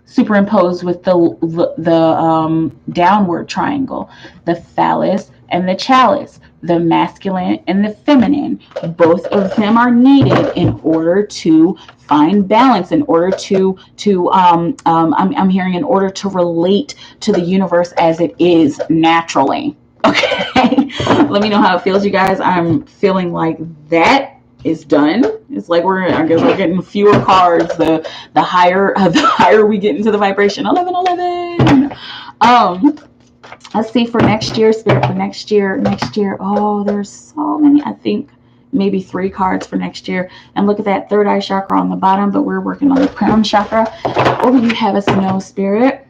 superimposed with the downward triangle, the phallus and the chalice, the masculine and the feminine. Both of them are needed in order to find balance, in order to I'm hearing, in order to relate to the universe as it is naturally. Okay, let me know how it feels, you guys. I'm feeling like that is done. It's like I guess we're getting fewer cards the higher we get into the vibration. 11. Let's see for next year, spirit, for next year. Oh, there's so many. I think maybe 3 cards for next year. And look at that third eye chakra on the bottom, but we're working on the crown chakra. What would you have us know, spirit?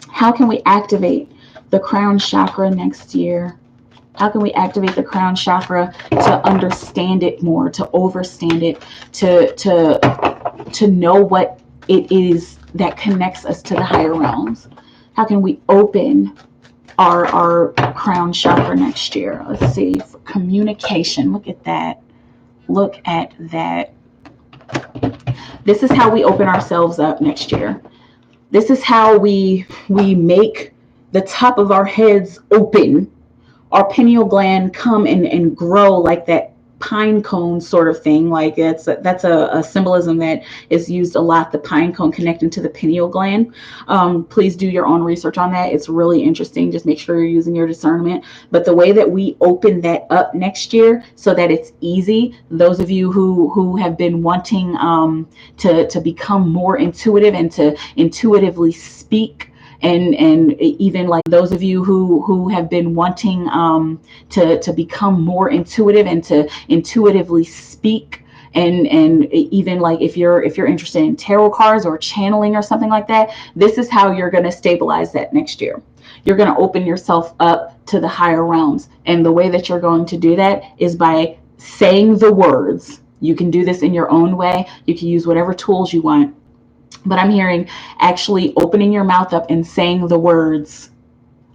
How can we activate the crown chakra next year? How can we activate the crown chakra to understand it more, to overstand it, to know what it is that connects us to the higher realms? How can we open our crown chakra next year? Let's see. For communication. Look at that. Look at that. This is how we open ourselves up next year. This is how we make the top of our heads open. Our pineal gland come and grow like that pine cone sort of thing. Like that's a symbolism that is used a lot, the pine cone connecting to the pineal gland. Please do your own research on that. It's really interesting. Just make sure you're using your discernment. But the way that we open that up next year so that it's easy, those of you who have been wanting to become more intuitive and to intuitively speak, and even like those of you who have been wanting to become more intuitive and to intuitively speak, and even like if you're interested in tarot cards or channeling or something like that, this is how you're going to stabilize that next year. You're going to open yourself up to the higher realms, and the way that you're going to do that is by saying the words. You can do this in your own way. You can use whatever tools you want. But I'm hearing actually opening your mouth up and saying the words,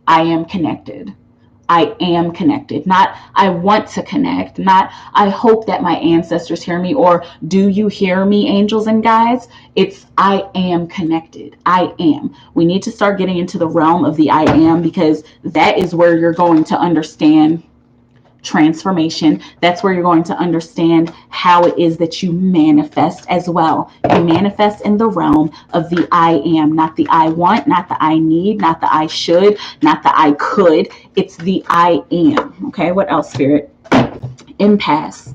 I am connected. I am connected, not I want to connect, not I hope that my ancestors hear me, or do you hear me, angels and guides? It's I am connected. I am. We need to start getting into the realm of the I am, because that is where you're going to understand transformation. That's where you're going to understand how it is that you manifest as well. You manifest in the realm of the I am, not the I want, not the I need, not the I should, not the I could. It's the I am. Okay, what else, Spirit? Impasse.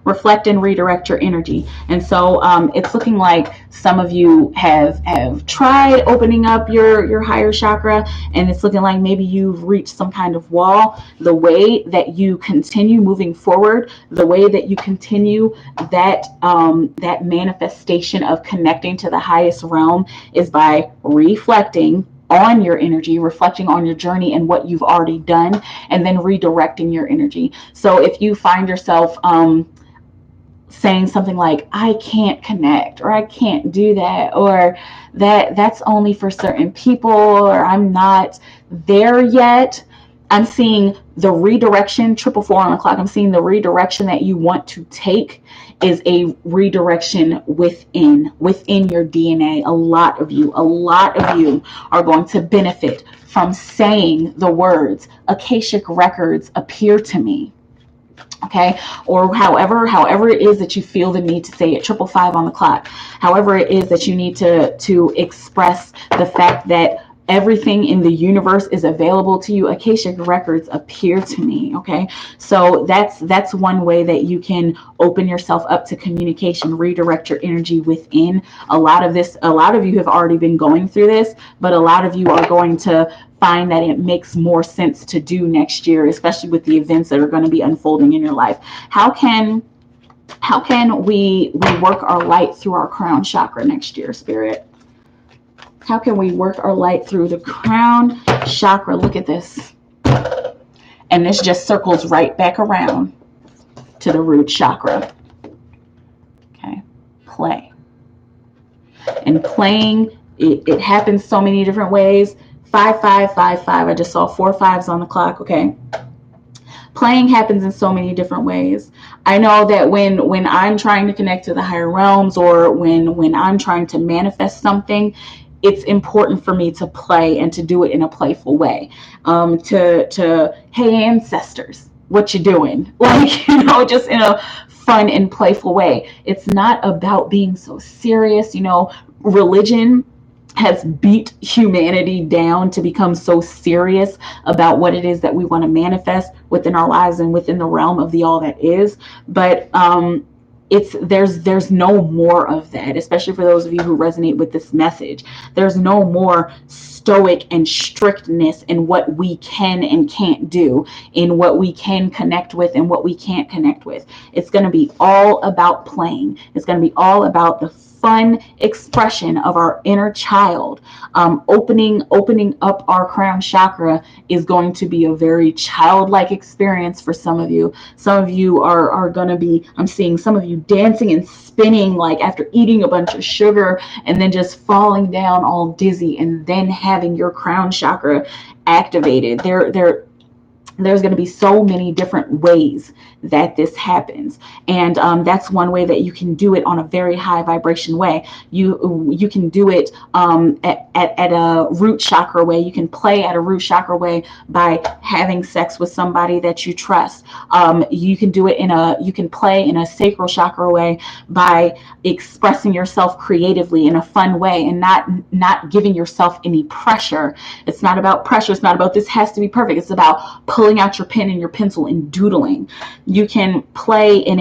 Reflect and redirect your energy. And so it's looking like some of you have tried opening up your higher chakra, and it's looking like maybe you've reached some kind of wall. The way that you continue moving forward, the way that you continue that that manifestation of connecting to the highest realm, is by reflecting on your energy, reflecting on your journey and what you've already done, and then redirecting your energy. So if you find yourself saying something like, I can't connect, or I can't do that, or that's only for certain people, or I'm not there yet, I'm seeing the redirection, 444 on the clock. I'm seeing the redirection that you want to take is a redirection within your DNA. A lot of you are going to benefit from saying the words, Akashic records appear to me. Okay, or however it is that you feel the need to say it, 555 on the clock. However it is that you need to express the fact that everything in the universe is available to you. Akashic records appear to me. Okay, so that's one way that you can open yourself up to communication, redirect your energy within. A lot of you have already been going through this, but a lot of you are going to find that it makes more sense to do next year, especially with the events that are going to be unfolding in your life. How can we work our light through our crown chakra next year, Spirit? How can we work our light through the crown chakra? Look at this. And this just circles right back around to the root chakra. Okay, play. And playing, it happens so many different ways. 5555. I just saw 4 5s on the clock. Okay. Playing happens in so many different ways. I know that when I'm trying to connect to the higher realms, or when I'm trying to manifest something, it's important for me to play, and to do it in a playful way. Hey ancestors, what you doing? Like, just in a fun and playful way. It's not about being so serious. Religion has beat humanity down to become so serious about what it is that we want to manifest within our lives and within the realm of the all that is. But there's no more of that, especially for those of you who resonate with this message. There's no more stoic and strictness in what we can and can't do, in what we can connect with and what we can't connect with. It's going to be all about playing. It's going to be all about the fun expression of our inner child. Opening up our crown chakra is going to be a very childlike experience for some of you. Some of you are going to be, I'm seeing some of you dancing and spinning like after eating a bunch of sugar, and then just falling down all dizzy, and then having your crown chakra activated. There's going to be so many different ways that this happens, and that's one way that you can do it on a very high vibration way. You can do it at a root chakra way. You can play at a root chakra way by having sex with somebody that you trust. You can do it you can play in a sacral chakra way by expressing yourself creatively in a fun way, and not giving yourself any pressure. It's not about pressure. It's not about this has to be perfect. It's about pulling out your pen and your pencil and doodling. You can play in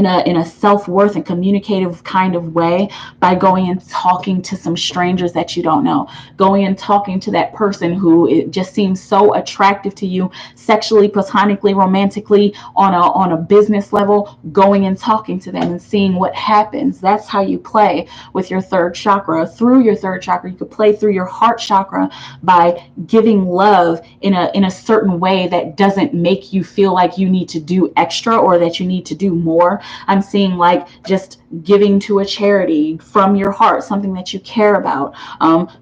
a self-worth and communicative kind of way by going and talking to some strangers that you don't know, going and talking to that person who it just seems so attractive to you sexually, platonically, romantically, on a business level, going and talking to them and seeing what happens. That's how you play with your third chakra. Through your third chakra, you could play through your heart chakra by giving love in a certain way that doesn't make you feel like you need to do extra or that you need to do more. more. I'm seeing like just giving to a charity from your heart, something that you care about,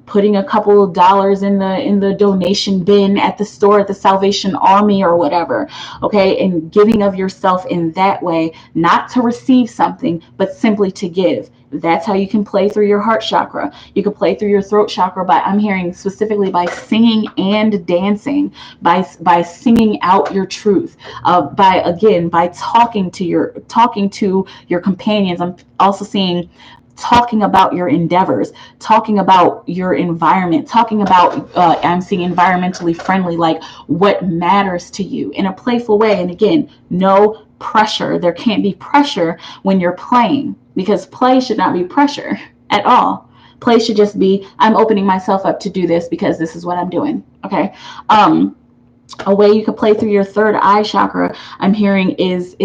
putting a couple of dollars in the donation bin at the store at the Salvation Army or whatever, okay, and giving of yourself in that way, not to receive something, but simply to give. That's how you can play through your heart chakra. You can play through your throat chakra by, I'm hearing specifically, by singing and dancing, by singing out your truth, by talking to your companions. I'm also seeing talking about your endeavors, talking about your environment, talking about I'm seeing environmentally friendly, like what matters to you in a playful way. And again, no pressure. There can't be pressure when you're playing, because play should not be pressure at all. Play should just be, I'm opening myself up to do this because this is what I'm doing. Okay. A way you could play through your third eye chakra, I'm hearing, is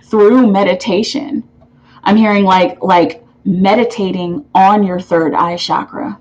through meditation. I'm hearing like meditating on your third eye chakra.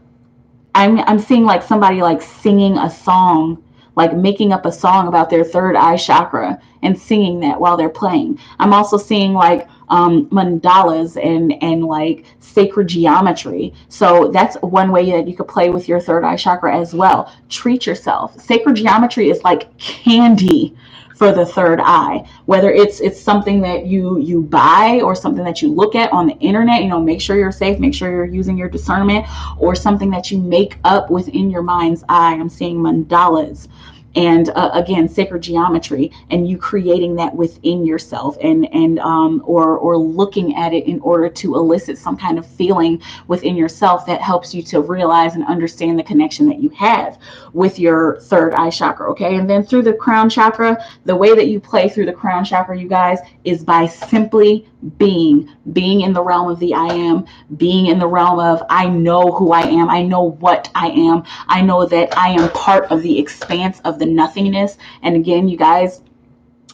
I'm seeing like somebody like singing a song, like making up a song about their third eye chakra and singing that while they're playing. I'm also seeing like mandalas and like sacred geometry. So that's one way that you could play with your third eye chakra as well. Treat yourself. Sacred geometry is like candy for the third eye, whether it's something that you buy or something that you look at on the internet. Make sure you're safe, make sure you're using your discernment, or something that you make up within your mind's eye. I'm seeing mandalas and again, sacred geometry, and you creating that within yourself, or looking at it in order to elicit some kind of feeling within yourself that helps you to realize and understand the connection that you have with your third eye chakra. Okay, and then through the crown chakra, the way that you play through the crown chakra, you guys, is by simply being in the realm of the I am, being in the realm of I know who I am, I know what I am, I know that I am part of the expanse of the nothingness. And again, you guys,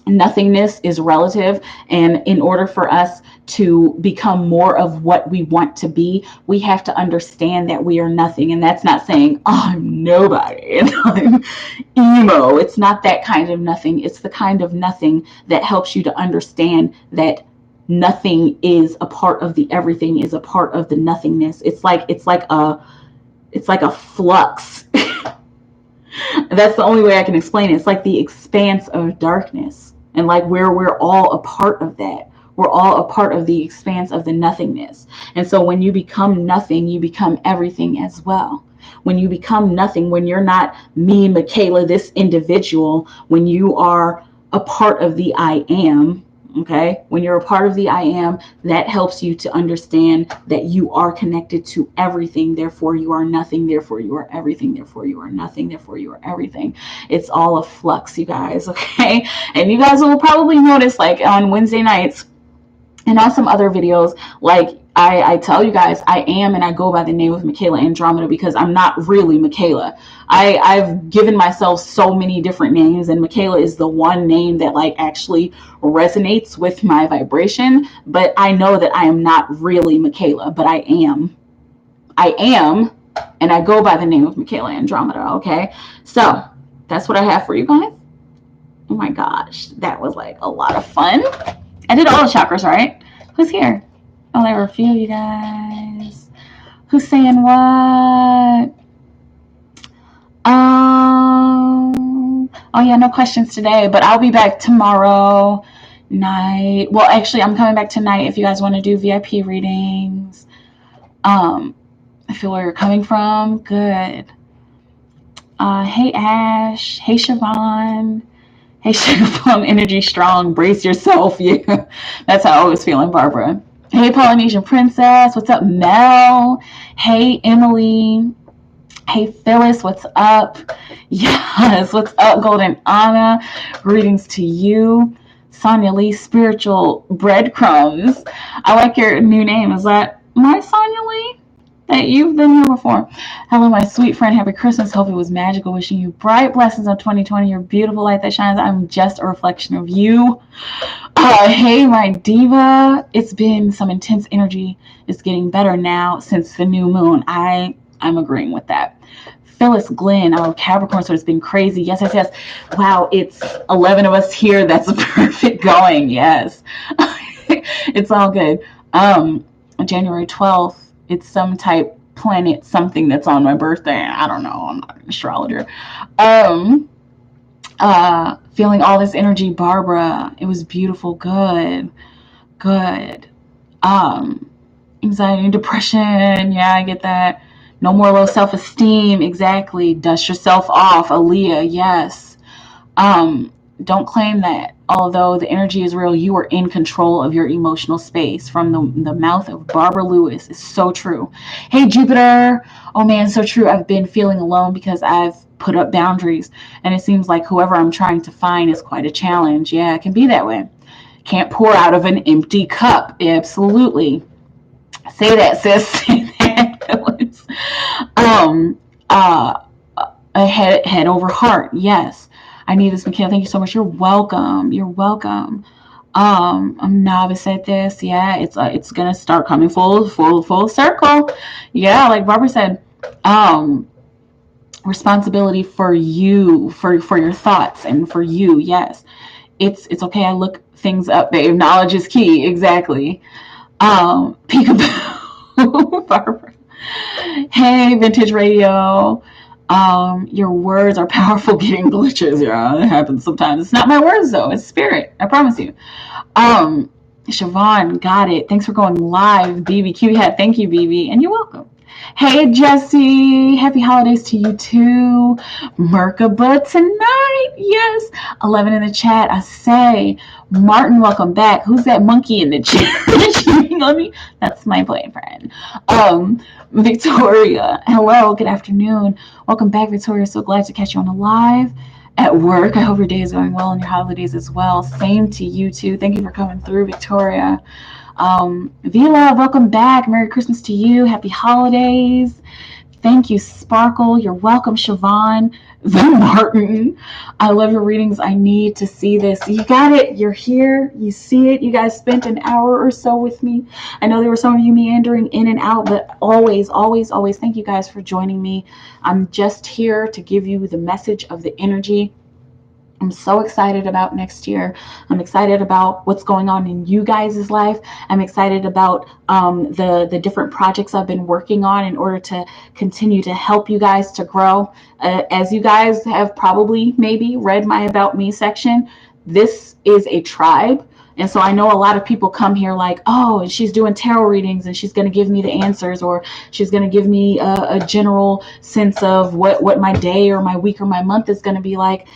nothingness is relative, and in order for us to become more of what we want to be, we have to understand that we are nothing. And that's not saying, oh, I'm nobody and I'm emo. It's not that kind of nothing. It's the kind of nothing that helps you to understand that nothing is a part of the everything, is a part of the nothingness. It's like a flux. That's the only way I can explain it. It's like the expanse of darkness, and like where we're all a part of that. We're all a part of the expanse of the nothingness. And so when you become nothing, you become everything as well. When you become nothing, when you're not me, Mikaela, this individual, when you are a part of the I am, okay, when you're a part of the I am, that helps you to understand that you are connected to everything. Therefore, you are nothing. Therefore, you are everything. Therefore, you are nothing. Therefore, you are everything. It's all a flux, you guys, okay? And you guys will probably notice, like on Wednesday nights and on some other videos, like I tell you guys, I am, and I go by the name of MikaelaAndromeda because I'm not really Mikaela. I've given myself so many different names, and Mikaela is the one name that like actually resonates with my vibration. But I know that I am not really Mikaela, but I am, and I go by the name of MikaelaAndromeda. Okay, so that's what I have for you guys. Oh my gosh, that was like a lot of fun. I did all the chakras, right? Who's here? Oh, there were a few of you guys. Who's saying what? Oh yeah, no questions today, but I'll be back tomorrow night. Well, actually, I'm coming back tonight if you guys want to do VIP readings. I feel where you're coming from. Good. Hey, Ash. Hey, Siobhan. Hey, Sugar Plum Energy Strong. Brace yourself. Yeah, that's how I was feeling, Barbara. Hey, Polynesian Princess. What's up, Mel? Hey, Emily. Hey, Phyllis. What's up? Yes. What's up, Golden Anna? Greetings to you. Sonia Lee, Spiritual Breadcrumbs. I like your new name. Is that my Sonia Lee? That you've been here before. Hello, my sweet friend. Happy Christmas. Hope it was magical. Wishing you bright blessings of 2020. Your beautiful light that shines. I'm just a reflection of you. Hey, my diva. It's been some intense energy. It's getting better now since the new moon. I'm agreeing with that. Phyllis Glenn, our Capricorn, so it's been crazy. Yes, yes, yes. Wow, it's 11 of us here. That's a perfect going. Yes. It's all good. January 12th, it's some type planet something that's on my birthday. I don't know. I'm not an astrologer. Um, Feeling all this energy, Barbara. It was beautiful. Good. Good. Um, Anxiety and depression. Yeah, I get that. No more low self-esteem. Exactly. Dust yourself off. Aaliyah. Yes. Um, don't claim that. Although the energy is real, you are in control of your emotional space. From the mouth of Barbara Lewis. It's so true. Hey, Jupiter. Oh man, so true. I've been feeling alone because I've put up boundaries. And it seems like whoever I'm trying to find is quite a challenge. Yeah, it can be that way. Can't pour out of an empty cup. Absolutely. Say that, sis. Say that. um, uh, head over heart. Yes. I need this, Mikaela. Thank you so much. You're welcome. You're welcome. I'm novice at this. Yeah, it's gonna start coming full circle. Yeah, like Barbara said, um, responsibility for you, for your thoughts and for you. Yes, it's okay. I look things up, babe. Knowledge is key. Exactly. Peekaboo, Barbara. Hey, Vintage Radio. Your words are powerful getting glitches. Yeah, it happens sometimes. It's not my words though, it's spirit. I promise you. Um, Siobhan, got it. Thanks for going live. BBQ hat. Thank you, BB, and you're welcome. Hey, Jesse. Happy holidays to you too. Merkaba tonight. Yes. 11 in the chat. I say, Martin, welcome back. Who's that monkey in the chat? Cheating on me? That's my boyfriend. Victoria. Hello. Good afternoon. Welcome back, Victoria. So glad to catch you on the live at work. I hope your day is going well and your holidays as well. Same to you too. Thank you for coming through, Victoria. Vila, welcome back. Merry Christmas to you. Happy holidays. Thank you, Sparkle. You're welcome, Siobhan. Then Martin. I love your readings. I need to see this. You got it. You're here. You see it. You guys spent an hour or so with me. I know there were some of you meandering in and out, but always, always, always thank you guys for joining me. I'm just here to give you the message of the energy. I'm so excited about next year. I'm excited about what's going on in you guys' life. I'm excited about the different projects I've been working on in order to continue to help you guys to grow. As you guys have probably maybe read my About Me section, this is a tribe. And so I know a lot of people come here like, oh, and she's doing tarot readings and she's going to give me the answers, or she's going to give me a general sense of what my day or my week or my month is going to be like.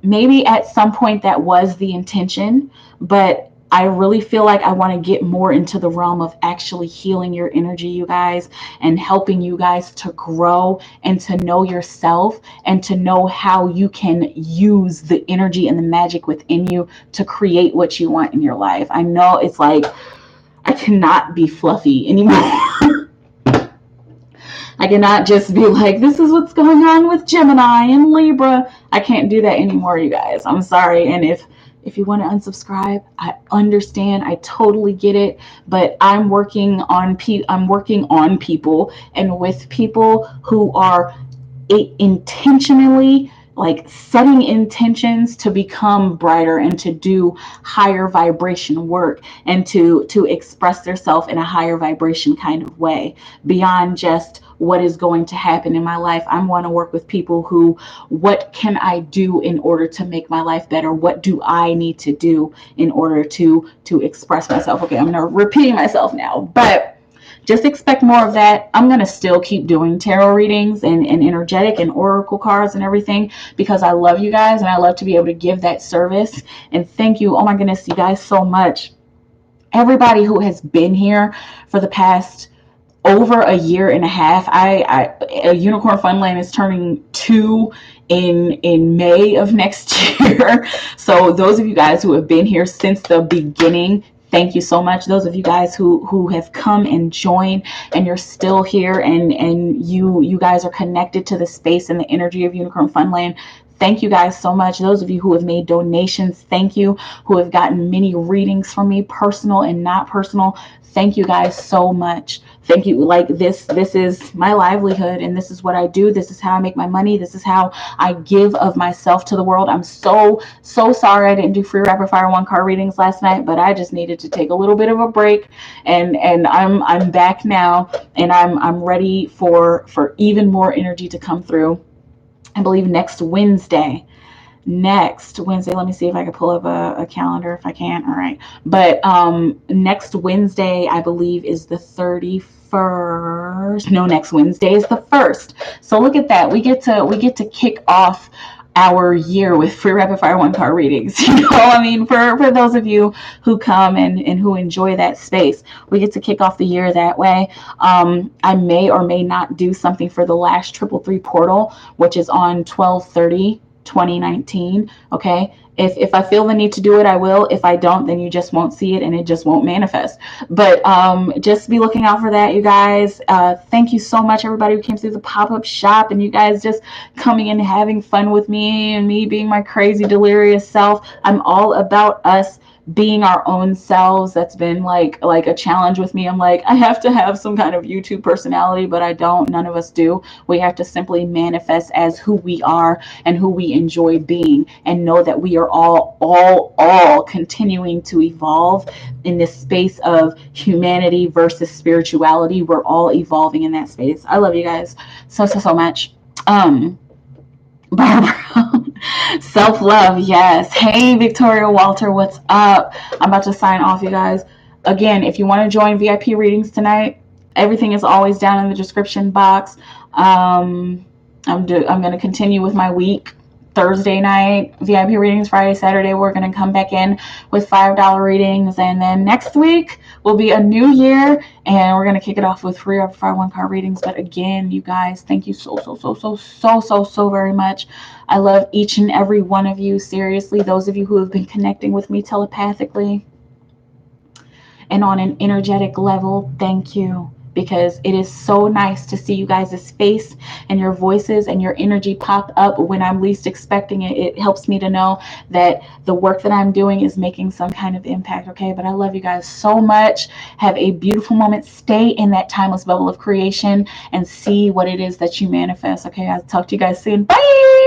Maybe at some point that was the intention, but I really feel like I want to get more into the realm of actually healing your energy, you guys, and helping you guys to grow and to know yourself and to know how you can use the energy and the magic within you to create what you want in your life. I know it's like, I cannot be fluffy anymore. I cannot just be like, this is what's going on with Gemini and Libra. I can't do that anymore, you guys. I'm sorry. And if you want to unsubscribe, I understand. I totally get it. But I'm working on people and with people who are intentionally like setting intentions to become brighter and to do higher vibration work and to express themselves in a higher vibration kind of way beyond just what is going to happen in my life. I want to work with people who, what can I do in order to make my life better? What do I need to do in order to express myself? Okay, I'm repeating myself now, but just expect more of that. I'm going to still keep doing tarot readings and energetic and oracle cards and everything because I love you guys and I love to be able to give that service. And thank you. Oh my goodness, you guys so much. Everybody who has been here for the past over a year and a half. A Unicorn Funland is turning 2 in May of next year. So those of you guys who have been here since the beginning, thank you so much. Those of you guys who have come and joined and you're still here and you guys are connected to the space and the energy of Unicorn Funland, Thank you guys so much. Those of you who have made donations, thank you. Who have gotten many readings from me, personal and not personal, thank you guys so much. Thank you. Like this is my livelihood, and this is what I do. This is how I make my money. This is how I give of myself to the world. I'm so sorry I didn't do free rapid fire 1 card readings last night, but I just needed to take a little bit of a break, and I'm back now, and I'm ready for even more energy to come through. I believe next Wednesday, let me see if I can pull up a calendar, if I can. All right, but next Wednesday I believe is the 31st. No, next Wednesday is the 1st. So look at that, we get to kick off our year with free rapid fire 1 card readings. I mean, for those of you who come and who enjoy that space, we get to kick off the year that way. I may or may not do something for the last 333 portal, which is on 12/30/2019. Okay, if I feel the need to do it, I will. If I don't, then you just won't see it, and it just won't manifest. But just be looking out for that, you guys. Thank you so much, everybody who came through the pop-up shop, and you guys just coming and having fun with me, and me being my crazy delirious self. I'm all about us being our own selves. That's been like a challenge with me. I'm like, I have to have some kind of YouTube personality, but I don't. None of us do. We have to simply manifest as who we are and who we enjoy being, and know that we are all continuing to evolve in this space of humanity versus spirituality. We're all evolving in that space. I love you guys so much. Barbara. Self-love, yes. Hey, Victoria Walter, what's up? I'm about to sign off, you guys. Again, if you want to join VIP readings tonight, everything is always down in the description box. I'm going to continue with my week. Thursday night VIP readings, Friday, Saturday we're going to come back in with $5 readings, and then next week will be a new year, and we're going to kick it off with free up 1 card readings. But again, you guys, thank you so very much. I love each and every one of you. Seriously, those of you who have been connecting with me telepathically and on an energetic level, thank you. Because it is so nice to see you guys' face and your voices and your energy pop up when I'm least expecting it. It helps me to know that the work that I'm doing is making some kind of impact, okay? But I love you guys so much. Have a beautiful moment. Stay in that timeless bubble of creation and see what it is that you manifest, okay? I'll talk to you guys soon. Bye!